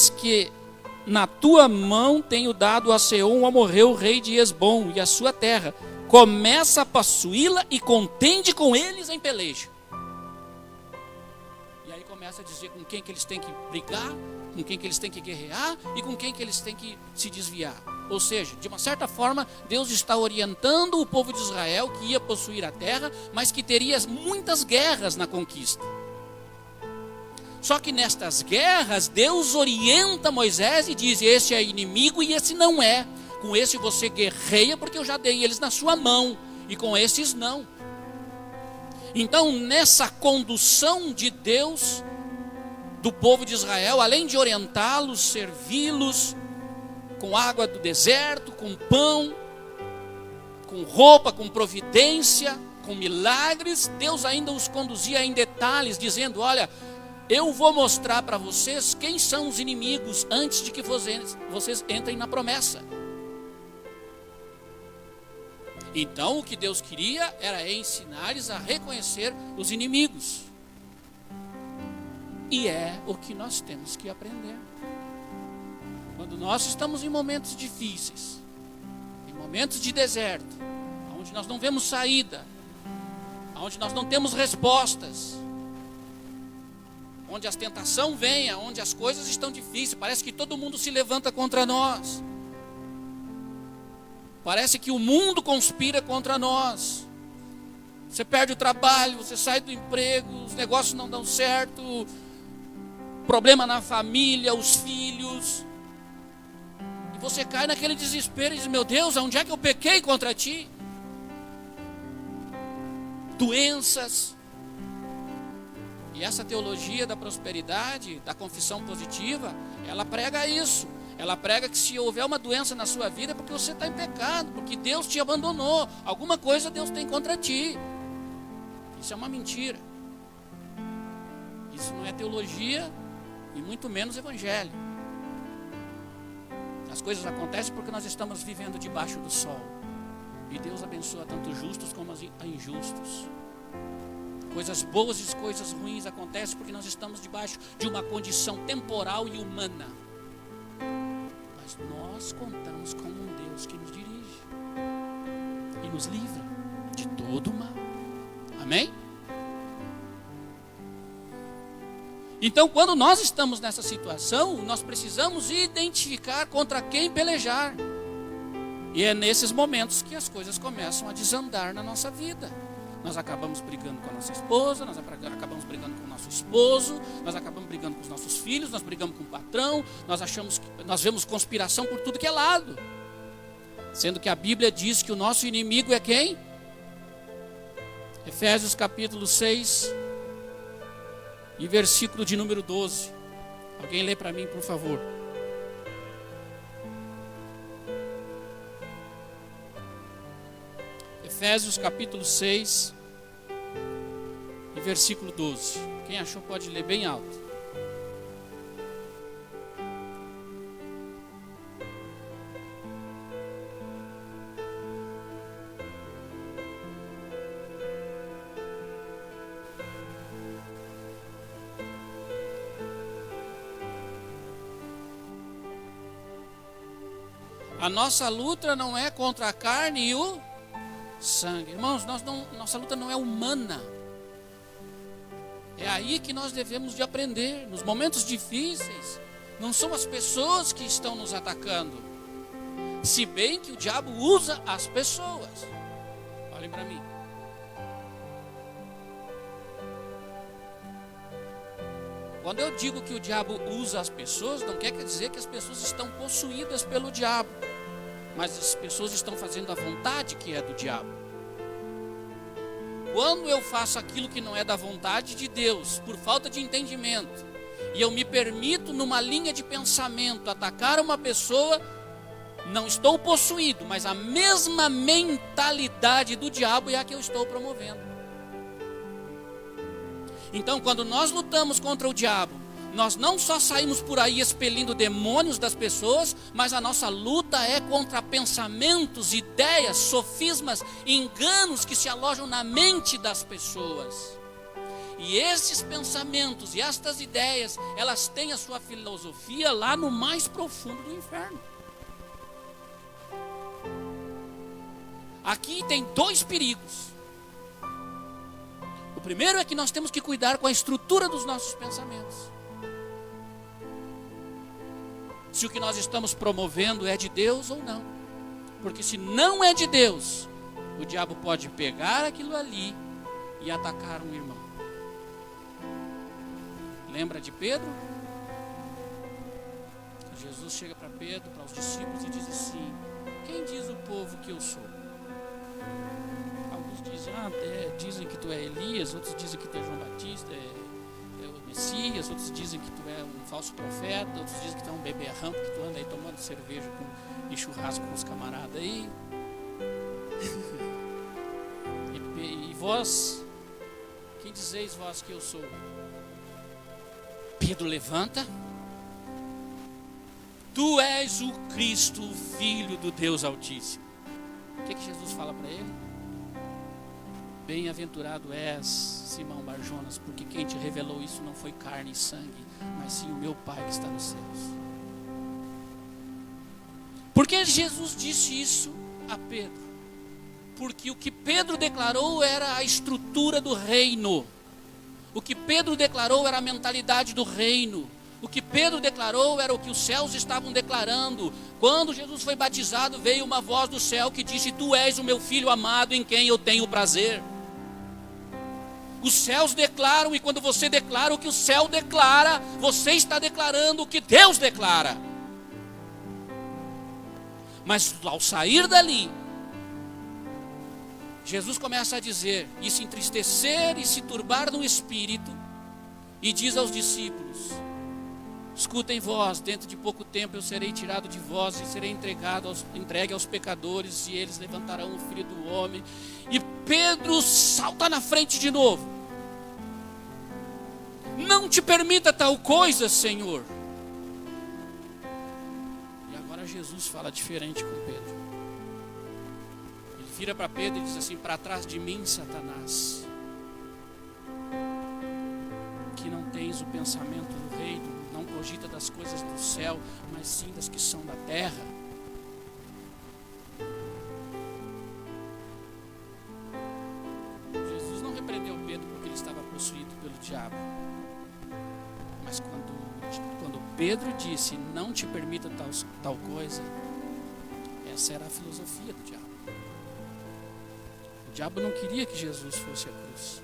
que na tua mão tenho dado a Seom, Amorreu, rei de Hesbom, e a sua terra. Começa a possuí-la e contende com eles em peleja. E aí começa a dizer com quem que eles têm que brigar, com quem que eles têm que guerrear e com quem que eles têm que se desviar. Ou seja, de uma certa forma, Deus está orientando o povo de Israel que ia possuir a terra, mas que teria muitas guerras na conquista. Só que nestas guerras, Deus orienta Moisés e diz, esse é inimigo e esse não é. Com esse você guerreia porque eu já dei eles na sua mão, e com esses não. Então nessa condução de Deus, do povo de Israel, além de orientá-los, servi-los, com água do deserto, com pão, com roupa, com providência, com milagres, Deus ainda os conduzia em detalhes, dizendo, olha, eu vou mostrar para vocês quem são os inimigos antes de que vocês entrem na promessa. Então o que Deus queria era ensinar-lhes a reconhecer os inimigos. E é o que nós temos que aprender. Quando nós estamos em momentos difíceis, em momentos de deserto, onde nós não vemos saída, onde nós não temos respostas, onde a tentação vem, onde as coisas estão difíceis, parece que todo mundo se levanta contra nós. Parece que o mundo conspira contra nós. Você perde o trabalho, você sai do emprego, os negócios não dão certo, problema na família, os filhos. E você cai naquele desespero e diz, meu Deus, onde é que eu pequei contra ti? Doenças. E essa teologia da prosperidade, da confissão positiva, ela prega isso. Ela prega que se houver uma doença na sua vida é porque você está em pecado, porque Deus te abandonou. Alguma coisa Deus tem contra ti. Isso é uma mentira. Isso não é teologia e muito menos evangelho. As coisas acontecem porque nós estamos vivendo debaixo do sol. E Deus abençoa tanto justos como a injustos. Coisas boas e coisas ruins acontecem porque nós estamos debaixo de uma condição temporal e humana. Mas nós contamos com um Deus que nos dirige e nos livra de todo o mal. Amém? Então, quando nós estamos nessa situação, nós precisamos identificar contra quem pelejar. E é nesses momentos que as coisas começam a desandar na nossa vida. Nós acabamos brigando com a nossa esposa, nós acabamos brigando com o nosso esposo, nós acabamos brigando com os nossos filhos, nós brigamos com o patrão, nós vemos conspiração por tudo que é lado. Sendo que a Bíblia diz que o nosso inimigo é quem? Efésios capítulo 6 e versículo de número 12. Alguém lê para mim, por favor. Efésios capítulo 6 e versículo 12. Quem achou pode ler bem alto. A nossa luta não é contra a carne e o sangue. Irmãos, nossa luta não é humana. É aí que nós devemos de aprender. Nos momentos difíceis, não são as pessoas que estão nos atacando. Se bem que o diabo usa as pessoas. Olhem para mim. Quando eu digo que o diabo usa as pessoas, não quer dizer que as pessoas estão possuídas pelo diabo. Mas as pessoas estão fazendo a vontade que é do diabo. Quando eu faço aquilo que não é da vontade de Deus, por falta de entendimento, e eu me permito numa linha de pensamento atacar uma pessoa, não estou possuído, mas a mesma mentalidade do diabo é a que eu estou promovendo. Então, quando nós lutamos contra o diabo, nós não só saímos por aí expelindo demônios das pessoas, mas a nossa luta é contra pensamentos, ideias, sofismas, enganos que se alojam na mente das pessoas. E esses pensamentos e estas ideias, elas têm a sua filosofia lá no mais profundo do inferno. Aqui tem dois perigos. O primeiro é que nós temos que cuidar com a estrutura dos nossos pensamentos. Se o que nós estamos promovendo é de Deus ou não. Porque se não é de Deus, o diabo pode pegar aquilo ali e atacar um irmão. Lembra de Pedro? Jesus chega para Pedro, para os discípulos e diz assim: quem diz o povo que eu sou? Alguns dizem, dizem que tu é Elias, outros dizem que tu é João Batista, é o Messias, outros dizem que tu é um falso profeta, outros dizem que tu é um beberrão, que tu anda aí tomando cerveja e churrasco com os camaradas aí. E vós, quem dizeis vós que eu sou? Pedro levanta. Tu és o Cristo, o Filho do Deus Altíssimo. O que Jesus fala para ele? Bem-aventurado és, Simão Barjonas, porque quem te revelou isso não foi carne e sangue, mas sim o meu Pai que está nos céus. Por que Jesus disse isso a Pedro? Porque o que Pedro declarou era a estrutura do reino. O que Pedro declarou era a mentalidade do reino. O que Pedro declarou era o que os céus estavam declarando. Quando Jesus foi batizado, veio uma voz do céu que disse: tu és o meu filho amado em quem eu tenho prazer. Os céus declaram, e quando você declara o que o céu declara, você está declarando o que Deus declara. Mas ao sair dali, Jesus começa a dizer, e se entristecer e se turbar no espírito, e diz aos discípulos: escutem vós, dentro de pouco tempo eu serei tirado de vós e serei entregue aos pecadores, e eles levantarão o Filho do Homem. E Pedro salta na frente de novo. Não te permita tal coisa, Senhor. E agora Jesus fala diferente com Pedro. Ele vira para Pedro e diz assim: para trás de mim, Satanás. o pensamento do reino, não cogita das coisas do céu, mas sim das que são da terra. Jesus não repreendeu Pedro porque ele estava possuído pelo diabo. Mas quando Pedro disse, não te permita tal coisa, essa era a filosofia do diabo. O diabo não queria que Jesus fosse à cruz.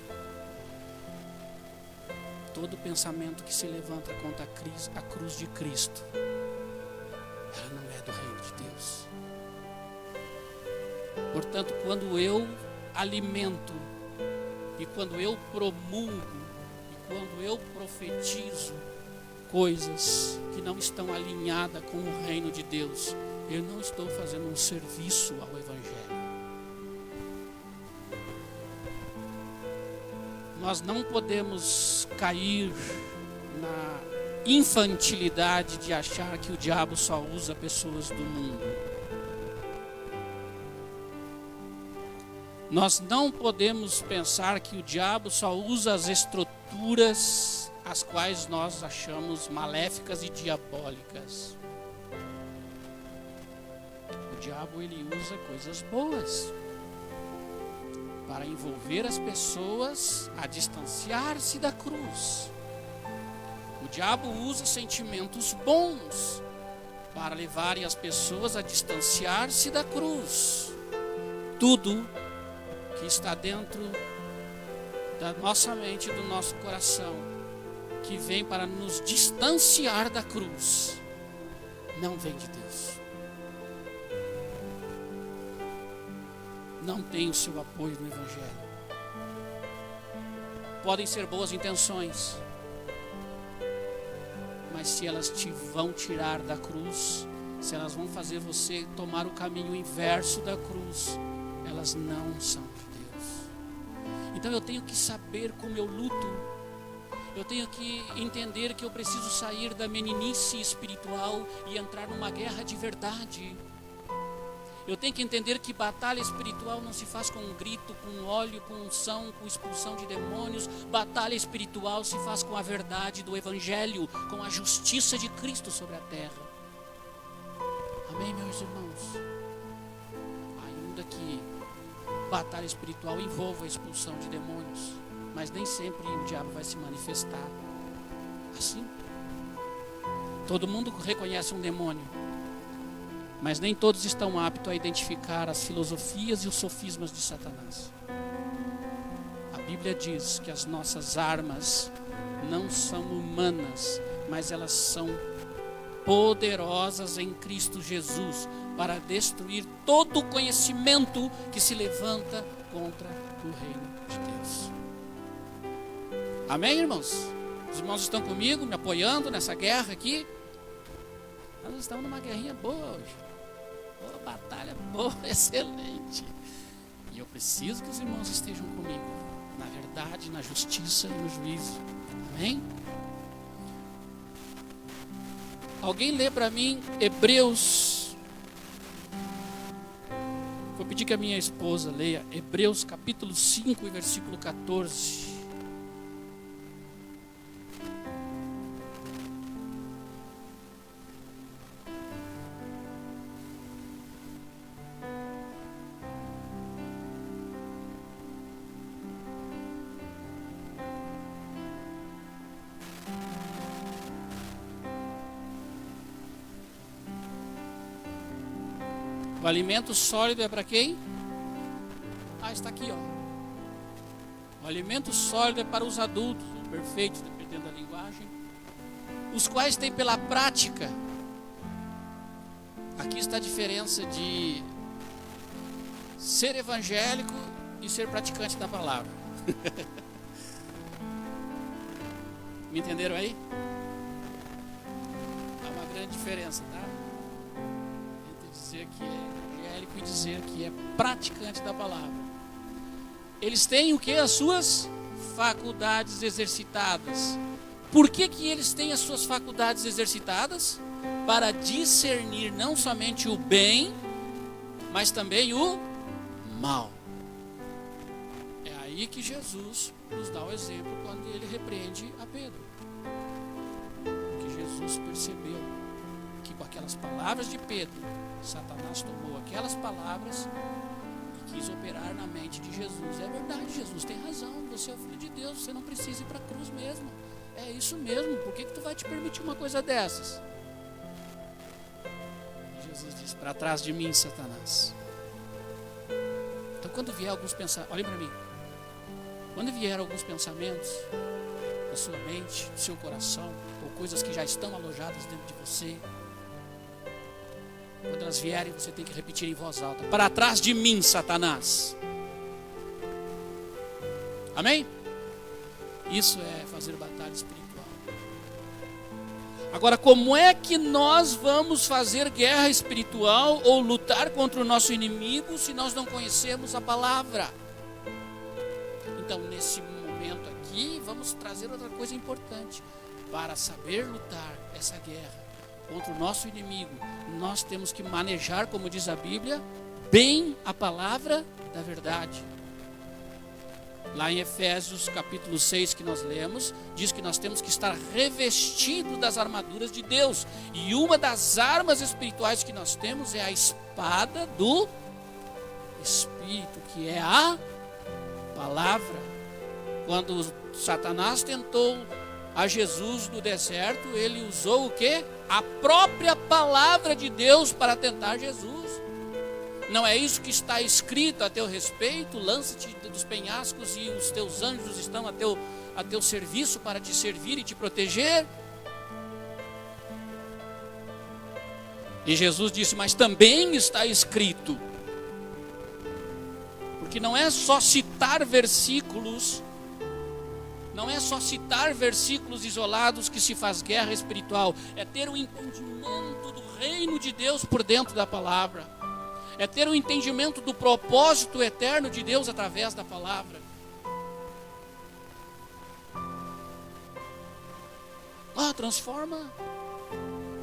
Todo pensamento que se levanta contra a cruz de Cristo, ela não é do reino de Deus. Portanto, quando eu alimento, e quando eu promulgo, e quando eu profetizo coisas que não estão alinhadas com o reino de Deus, eu não estou fazendo um serviço ao Evangelho. Nós não podemos cair na infantilidade de achar que o diabo só usa pessoas do mundo. Nós não podemos pensar que o diabo só usa as estruturas as quais nós achamos maléficas e diabólicas. O diabo, ele usa coisas boas para envolver as pessoas a distanciar-se da cruz. O diabo usa sentimentos bons para levarem as pessoas a distanciar-se da cruz. Tudo que está dentro da nossa mente e do nosso coração, que vem para nos distanciar da cruz, não vem de Deus. Não tem o seu apoio no Evangelho. Podem ser boas intenções, mas se elas vão tirar da cruz, se elas vão fazer você tomar o caminho inverso da cruz, elas não são de Deus. Então eu tenho que saber como eu luto. Eu tenho que entender que eu preciso sair da meninice espiritual e entrar numa guerra de verdade. Eu tenho que entender que batalha espiritual não se faz com um grito, com óleo, com unção, com expulsão de demônios. Batalha espiritual se faz com a verdade do Evangelho, com a justiça de Cristo sobre a terra. Amém, meus irmãos? Ainda que batalha espiritual envolva a expulsão de demônios, mas nem sempre o diabo vai se manifestar assim. Todo mundo reconhece um demônio, mas nem todos estão aptos a identificar as filosofias e os sofismas de Satanás. A Bíblia diz que as nossas armas não são humanas, mas elas são poderosas em Cristo Jesus para destruir todo o conhecimento que se levanta contra o reino de Deus. Amém, irmãos? Os irmãos estão comigo, me apoiando nessa guerra aqui? Nós estamos numa guerrinha boa hoje. Uma batalha boa, excelente. E eu preciso que os irmãos estejam comigo na verdade, na justiça e no juízo. Amém? Alguém lê para mim Hebreus. Vou pedir que a minha esposa leia Hebreus capítulo 5 e versículo 14. O alimento sólido é para quem? Está aqui, ó. O alimento sólido é para os adultos, perfeitos, dependendo da linguagem, os quais têm pela prática. Aqui está a diferença de ser evangélico e ser praticante da palavra. Me entenderam aí? Há uma grande diferença, tá? Dizer que é evangélico e dizer que é praticante da palavra. Eles têm o que? As suas faculdades exercitadas. Por que eles têm as suas faculdades exercitadas? Para discernir não somente o bem, mas também o mal. É aí que Jesus nos dá o exemplo quando ele repreende a Pedro. Porque Jesus percebeu que com aquelas palavras de Pedro, Satanás tomou aquelas palavras e quis operar na mente de Jesus. É verdade, Jesus tem razão, você é o Filho de Deus, você não precisa ir para a cruz mesmo. É isso mesmo, por que tu vai te permitir uma coisa dessas? E Jesus disse, para trás de mim, Satanás. Então quando vier alguns pensamentos, olhem para mim, quando vier alguns pensamentos na sua mente, no seu coração, ou coisas que já estão alojadas dentro de você, quando elas vierem, você tem que repetir em voz alta, para trás de mim, Satanás. Amém? Isso é fazer batalha espiritual. Agora, como é que nós vamos fazer guerra espiritual ou lutar contra o nosso inimigo se nós não conhecemos a palavra? Então, nesse momento aqui, vamos trazer outra coisa importante. Para saber lutar essa guerra contra o nosso inimigo, nós temos que manejar, como diz a Bíblia, bem a palavra da verdade. Lá em Efésios capítulo 6 que nós lemos, diz que nós temos que estar revestidos das armaduras de Deus. E uma das armas espirituais que nós temos é a espada do Espírito, que é a palavra. Quando Satanás tentou a Jesus no deserto, ele usou o quê? A própria palavra de Deus para tentar Jesus. Não é isso que está escrito a teu respeito? Lança-te dos penhascos e os teus anjos estão a teu serviço para te servir e te proteger. E Jesus disse, mas também está escrito. Porque não é só citar versículos, não é só citar versículos isolados que se faz guerra espiritual, é ter um entendimento do reino de Deus por dentro da palavra. É ter um entendimento do propósito eterno de Deus através da palavra. Transforma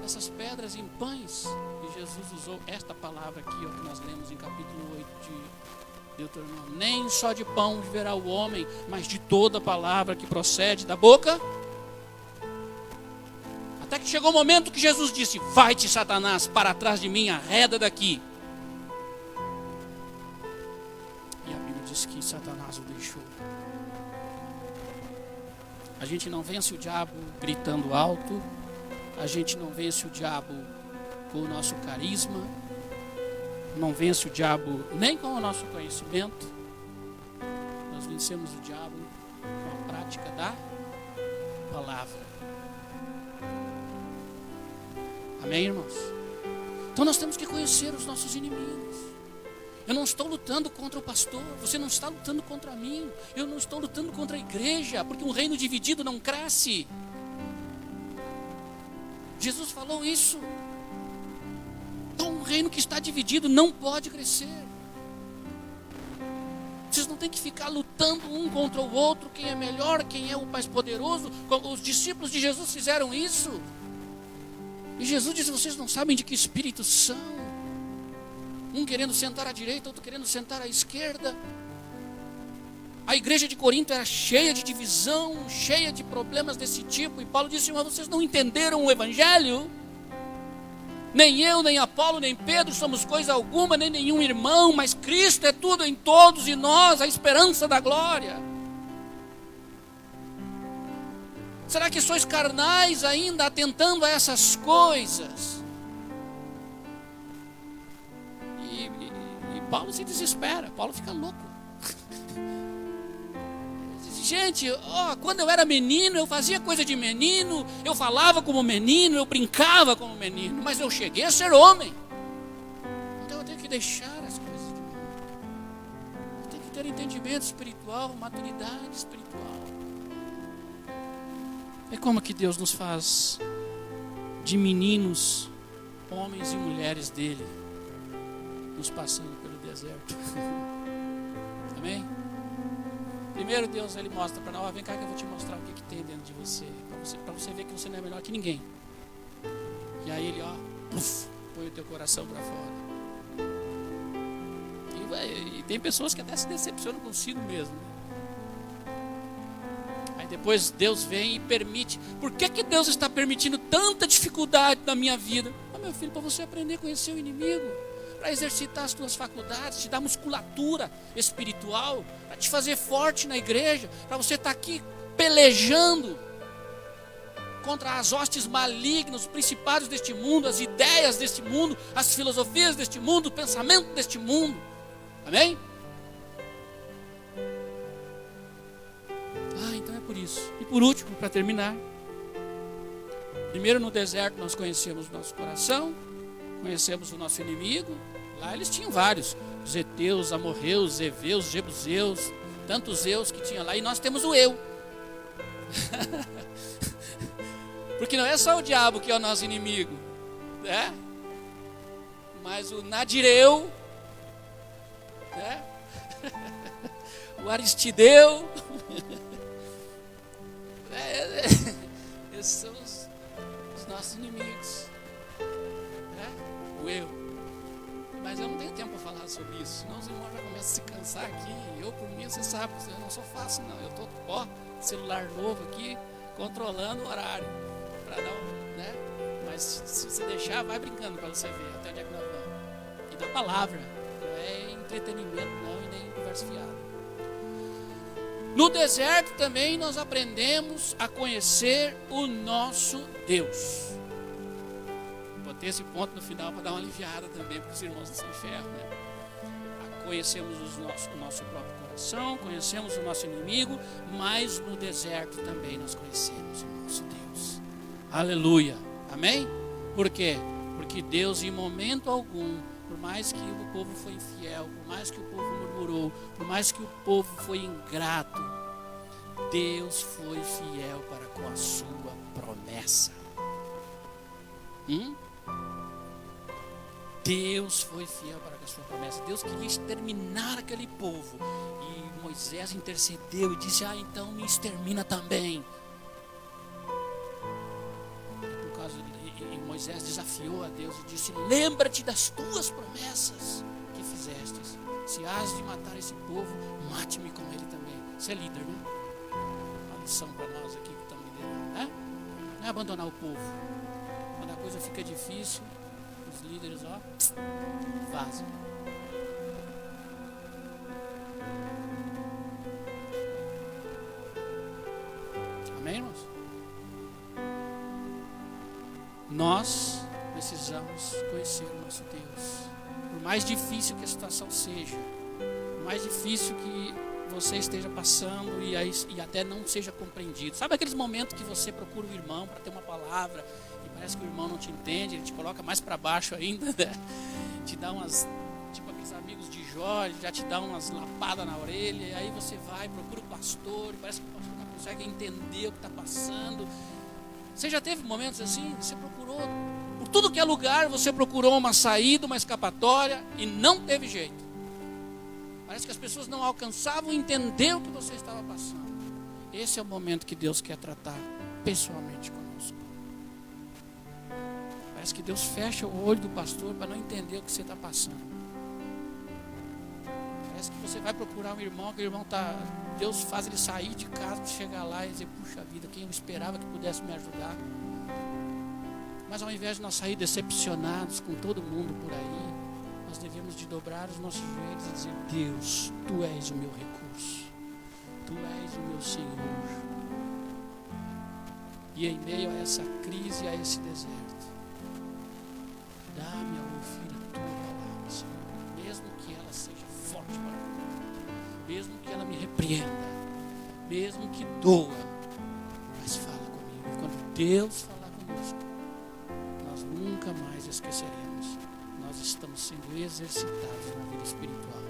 essas pedras em pães. E Jesus usou esta palavra aqui, ó, que nós lemos em capítulo 8 de Deuteronômio. Nem só de pão viverá o homem, mas de toda palavra que procede da boca. Até que chegou o momento que Jesus disse, vai-te, Satanás, para trás de mim, arreda daqui. Diz que Satanás o deixou. A gente não vence o diabo gritando alto, a gente não vence o diabo com o nosso carisma, não vence o diabo nem com o nosso conhecimento. Nós vencemos o diabo com a prática da palavra. Amém, irmãos? Então nós temos que conhecer os nossos inimigos. Eu não estou lutando contra o pastor, você não está lutando contra mim, eu não estou lutando contra a igreja, porque um reino dividido não cresce. Jesus falou isso. Então um reino que está dividido não pode crescer. Vocês não têm que ficar lutando um contra o outro, quem é melhor, quem é o mais poderoso. Os discípulos de Jesus fizeram isso. E Jesus disse, vocês não sabem de que espírito são. Um querendo sentar à direita, outro querendo sentar à esquerda. A igreja de Corinto era cheia de divisão, cheia de problemas desse tipo. E Paulo disse, mas vocês não entenderam o evangelho? Nem eu, nem Apolo, nem Pedro somos coisa alguma, nem nenhum irmão, mas Cristo é tudo em todos e nós, a esperança da glória. Será que sois carnais ainda atentando a essas coisas? Paulo se desespera, Paulo fica louco. Gente, quando eu era menino, eu fazia coisa de menino, eu falava como menino, eu brincava como menino, mas eu cheguei a ser homem. Então eu tenho que deixar as coisas de menino. Eu tenho que ter entendimento espiritual, maturidade espiritual. É como que Deus nos faz de meninos, homens e mulheres dele, nos passando pelo deserto. Amém? Primeiro Deus ele mostra para nós, vem cá que eu vou te mostrar o que tem dentro de você, para você ver que você não é melhor que ninguém. E aí ele põe o teu coração para fora. E tem pessoas que até se decepcionam consigo mesmo. Aí depois Deus vem e permite. Por que Deus está permitindo tanta dificuldade na minha vida? Meu filho, para você aprender a conhecer o inimigo, para exercitar as tuas faculdades, te dar musculatura espiritual, para te fazer forte na igreja, para você estar aqui pelejando contra as hostes malignas, os principados deste mundo, as ideias deste mundo, as filosofias deste mundo, o pensamento deste mundo. Amém? Então é por isso. E por último, para terminar, primeiro no deserto nós conhecemos o nosso coração, conhecemos o nosso inimigo. Lá eles tinham vários, os heteus, amorreus, eveus, jebuseus, tantos eus que tinha lá, e nós temos o eu. Porque não é só o diabo que é o nosso inimigo, né? Mas o nadireu, né? O aristideu, esses são os nossos inimigos, né? O eu. Mas eu não tenho tempo para falar sobre isso, senão os irmãos já começam a se cansar aqui. Eu, por mim, você sabe, eu não sou fácil não. Eu estou, celular novo aqui, controlando o horário, para não, né? Mas se você deixar, vai brincando para você ver até onde é que nós vamos. E da palavra, não é entretenimento não, e nem conversa fiada. No deserto também nós aprendemos a conhecer o nosso Deus. Botei esse ponto no final para dar uma aliviada também, porque os irmãos não são de ferro, né? Conhecemos o nosso próprio coração, conhecemos o nosso inimigo, mas no deserto também nós conhecemos o nosso Deus. Aleluia, amém? Por quê? Porque Deus em momento algum, por mais que o povo foi infiel, por mais que o povo murmurou, por mais que o povo foi ingrato, Deus foi fiel para com a sua promessa. Deus foi fiel para com a sua promessa. Deus queria exterminar aquele povo, e Moisés intercedeu e disse: então me extermina também. Por causa de Moisés desafiou a Deus e disse: lembra-te das tuas promessas que fizestes. Se has de matar esse povo, mate-me com ele também. Você é líder, né? Uma lição para nós aqui que estamos liderando, né? Não é abandonar o povo. Quando a coisa fica difícil, os líderes, vazam. Amém, irmãos? Nós precisamos conhecer o nosso Deus. Por mais difícil que a situação seja, por mais difícil que você esteja passando e até não seja compreendido. Sabe aqueles momentos que você procura o irmão para ter uma palavra e parece que o irmão não te entende, ele te coloca mais para baixo ainda, né? Te dá umas, tipo aqueles amigos de Jó, já te dá umas lapadas na orelha, e aí você vai, procura o pastor, e parece que o pastor não consegue entender o que está passando. Você já teve momentos assim? Você procurou, por tudo que é lugar, você procurou uma saída, uma escapatória, e não teve jeito. Parece que as pessoas não alcançavam entender o que você estava passando. Esse é o momento que Deus quer tratar pessoalmente conosco. Parece que Deus fecha o olho do pastor para não entender o que você está passando. Parece que você vai procurar um irmão, que o irmão está... Deus faz ele sair de casa para chegar lá e dizer: puxa vida, quem eu esperava que pudesse me ajudar. Mas ao invés de nós sair decepcionados com todo mundo por aí, nós devemos de dobrar os nossos joelhos e dizer: Deus, Tu és o meu recurso, Tu és o meu Senhor. E em meio a essa crise, a esse deserto, dá-me a ouvir a Tua palavra, Senhor, mesmo que ela seja forte para mim, mesmo que ela me repreenda, mesmo que doa, mas fala comigo. E quando Deus falar conosco, nós nunca mais esqueceremos. Nós estamos sendo exercitados na vida espiritual.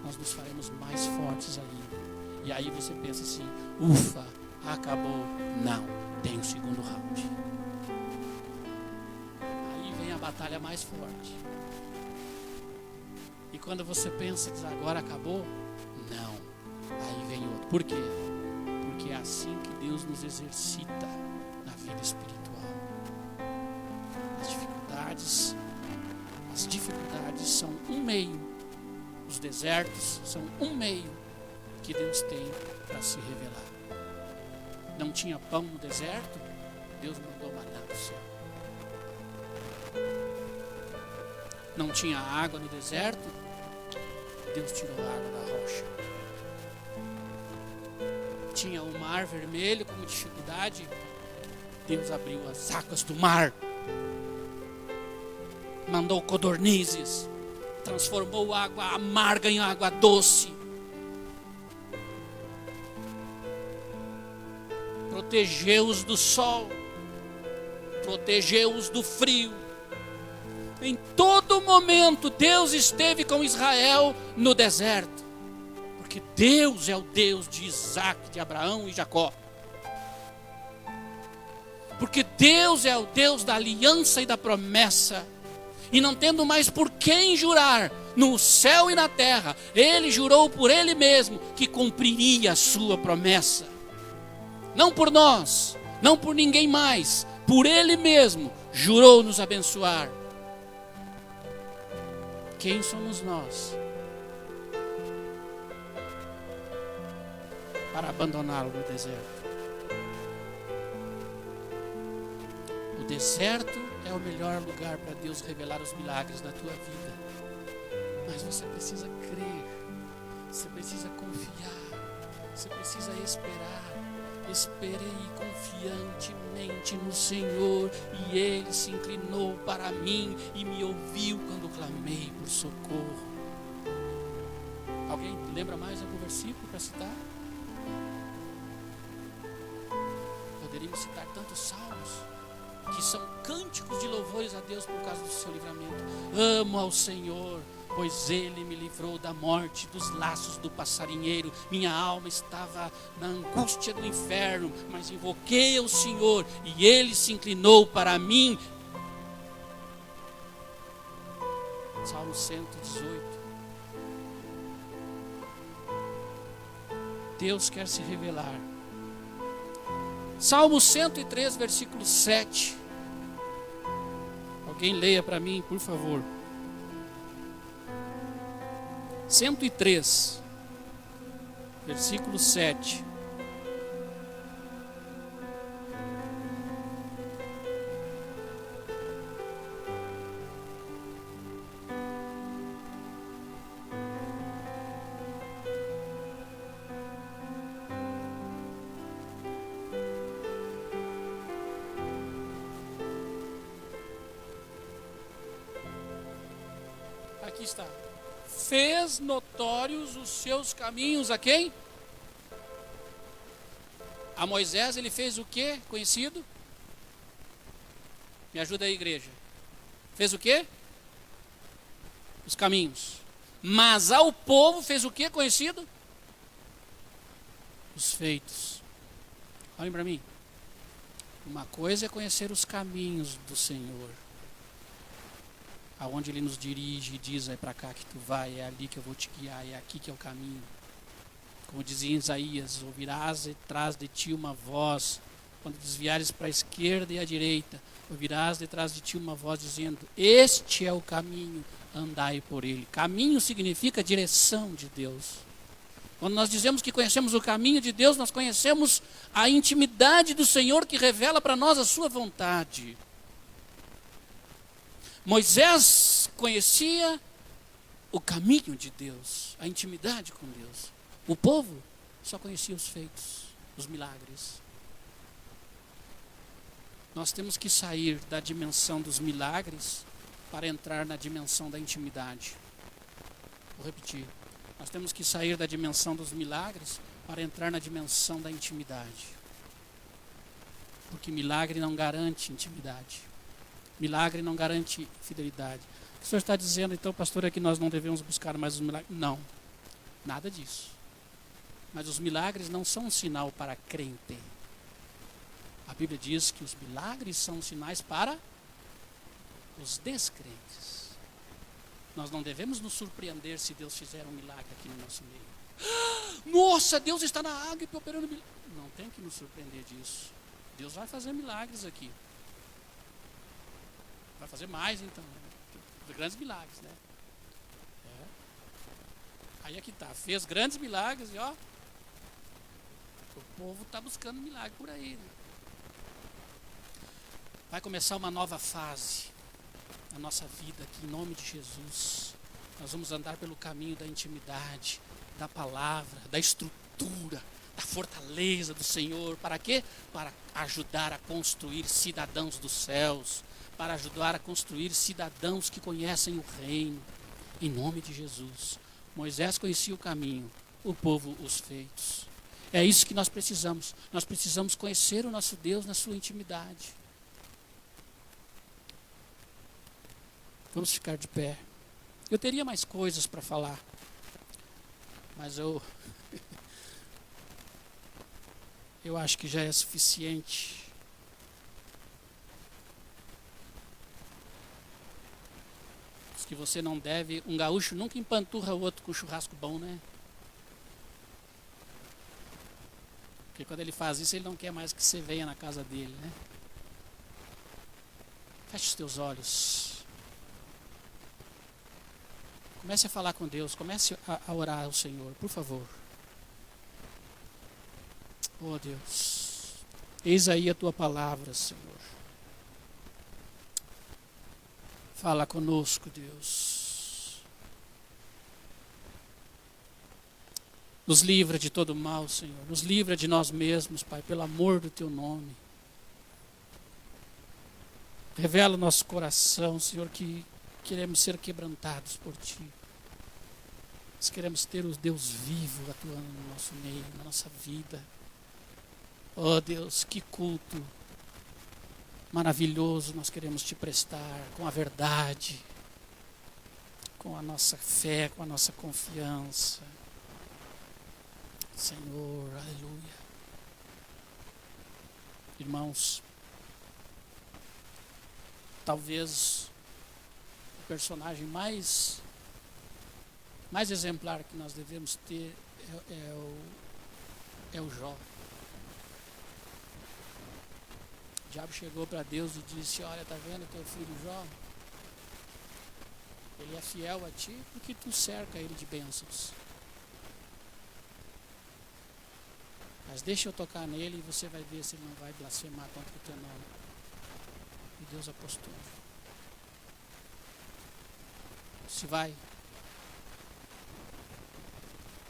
Nós nos faremos mais fortes ainda. E aí você pensa assim: ufa, acabou. Não, tem o segundo round. Aí vem a batalha mais forte. E quando você pensa que agora acabou, não, aí vem outro. Por quê? Porque é assim que Deus nos exercita na vida espiritual. As dificuldades são um meio, os desertos são um meio que Deus tem para se revelar. Não tinha pão no deserto, Deus mandou maná do céu. Não tinha água no deserto, Deus tirou a água da rocha. Tinha o mar vermelho como dificuldade, Deus abriu as águas do mar. Mandou codornizes, transformou água amarga em água doce. Protegeu-os do sol, protegeu-os do frio. Em todo momento Deus esteve com Israel no deserto, porque Deus é o Deus de Isaac, de Abraão e Jacó. Porque Deus é o Deus da aliança e da promessa. E não tendo mais por quem jurar, no céu e na terra, Ele jurou por Ele mesmo que cumpriria a sua promessa. Não por nós, não por ninguém mais, por Ele mesmo jurou nos abençoar. Quem somos nós para abandoná-lo no deserto? O deserto é o melhor lugar para Deus revelar os milagres da tua vida. Mas você precisa crer, você precisa confiar, você precisa esperar. Esperei confiantemente no Senhor, e Ele se inclinou para mim e me ouviu quando clamei por socorro. Alguém lembra mais algum versículo para citar? Poderíamos citar tantos salmos, que são cânticos de louvores a Deus por causa do seu livramento. Amo ao Senhor, pois Ele me livrou da morte, dos laços do passarinheiro. Minha alma estava na angústia do inferno, mas invoquei ao Senhor e Ele se inclinou para mim. Salmo 118. Deus quer se revelar. Salmo 103, versículo 7. Alguém leia para mim, por favor. 103, versículo 7. Aqui está. Fez notórios os seus caminhos a quem? A Moisés ele fez o que conhecido? Me ajuda aí, igreja. Fez o que? Os caminhos. Mas ao povo fez o que conhecido? Os feitos. Olhem para mim. Uma coisa é conhecer os caminhos do Senhor, aonde Ele nos dirige e diz: é para cá que tu vai, é ali que eu vou te guiar, é aqui que é o caminho. Como dizia Isaías: ouvirás detrás de ti uma voz, quando desviares para a esquerda e à direita, ouvirás detrás de ti uma voz dizendo: este é o caminho, andai por ele. Caminho significa direção de Deus. Quando nós dizemos que conhecemos o caminho de Deus, nós conhecemos a intimidade do Senhor que revela para nós a sua vontade. Moisés conhecia o caminho de Deus, a intimidade com Deus. O povo só conhecia os feitos, os milagres. Nós temos que sair da dimensão dos milagres para entrar na dimensão da intimidade. Vou repetir. Nós temos que sair da dimensão dos milagres para entrar na dimensão da intimidade. Porque milagre não garante intimidade. Milagre não garante fidelidade. O senhor está dizendo, então, pastor, é que nós não devemos buscar mais os milagres? Não, nada disso. Mas os milagres não são um sinal para crente. A Bíblia diz que os milagres são sinais para os descrentes. Nós não devemos nos surpreender se Deus fizer um milagre aqui no nosso meio. Nossa, Deus está na água e operando milagre. Não tem que nos surpreender disso. Deus vai fazer milagres aqui. Vai fazer mais então. Grandes milagres, né? Aí aqui está. Fez grandes milagres e ó. O povo está buscando milagre por aí, né? Vai começar uma nova fase na nossa vida aqui, em nome de Jesus. Nós vamos andar pelo caminho da intimidade, da palavra, da estrutura, da fortaleza do Senhor. Para quê? Para ajudar a construir cidadãos dos céus, para ajudar a construir cidadãos que conhecem o reino, em nome de Jesus. Moisés conhecia o caminho, o povo os feitos. É isso que nós precisamos. Nós precisamos conhecer o nosso Deus na sua intimidade. Vamos ficar de pé. Eu teria mais coisas para falar, mas eu acho que já é suficiente. Diz que você não deve, um gaúcho nunca empanturra o outro com churrasco bom, né? Porque quando ele faz isso, ele não quer mais que você venha na casa dele, né? Feche os teus olhos. Comece a falar com Deus, comece a orar ao Senhor, por favor. Oh Deus, eis aí a tua palavra, Senhor. Fala conosco, Deus. Nos livra de todo mal, Senhor. Nos livra de nós mesmos, Pai, pelo amor do teu nome. Revela o nosso coração, Senhor, que queremos ser quebrantados por Ti. Nós queremos ter o Deus vivo atuando no nosso meio, na nossa vida. Oh Deus, que culto maravilhoso nós queremos Te prestar, com a verdade, com a nossa fé, com a nossa confiança. Senhor, aleluia. Irmãos, talvez o personagem mais exemplar que nós devemos ter é o Jó. O diabo chegou para Deus e disse: olha, tá vendo teu filho Jó? Ele é fiel a ti porque tu cerca ele de bênçãos. Mas deixa eu tocar nele e você vai ver se ele não vai blasfemar contra o teu nome. E Deus apostou. Se vai,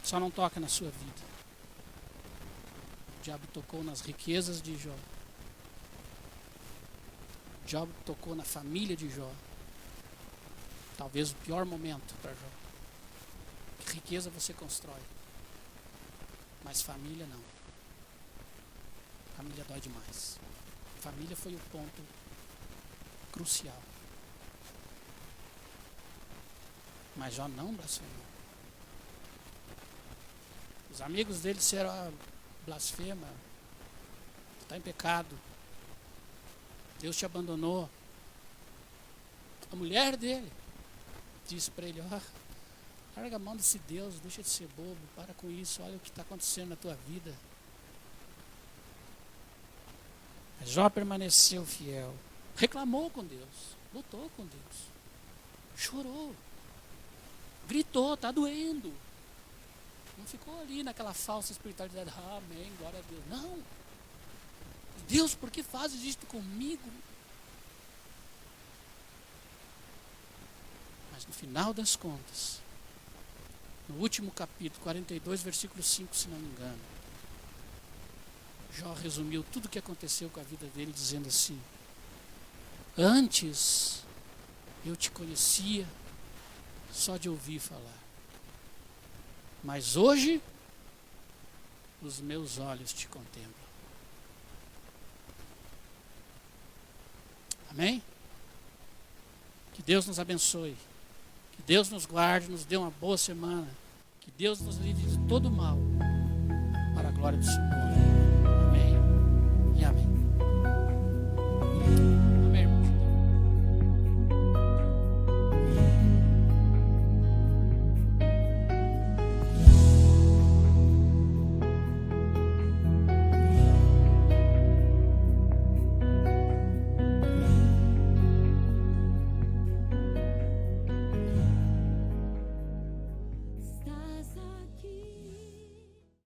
só não toca na sua vida. O diabo tocou nas riquezas de Jó. O diabo tocou na família de Jó. Talvez o pior momento para Jó. Riqueza você constrói, mas família não. Família dói demais. Família foi o ponto crucial. Mas Jó não blasfemou. Os amigos dele disseram: blasfema, está em pecado, Deus te abandonou. A mulher dele disse para ele: larga a mão desse Deus, deixa de ser bobo, para com isso, olha o que está acontecendo na tua vida. Mas Jó permaneceu fiel, reclamou com Deus, lutou com Deus, chorou, gritou, está doendo. Não ficou ali naquela falsa espiritualidade: amém, glória a Deus. Não. Deus, por que fazes isto comigo? Mas no final das contas, no último capítulo, 42, versículo 5, se não me engano, Jó resumiu tudo o que aconteceu com a vida dele, dizendo assim: antes eu te conhecia só de ouvir falar, mas hoje os meus olhos te contemplam. Amém? Que Deus nos abençoe. Que Deus nos guarde, nos dê uma boa semana. Que Deus nos livre de todo mal, para a glória do Senhor.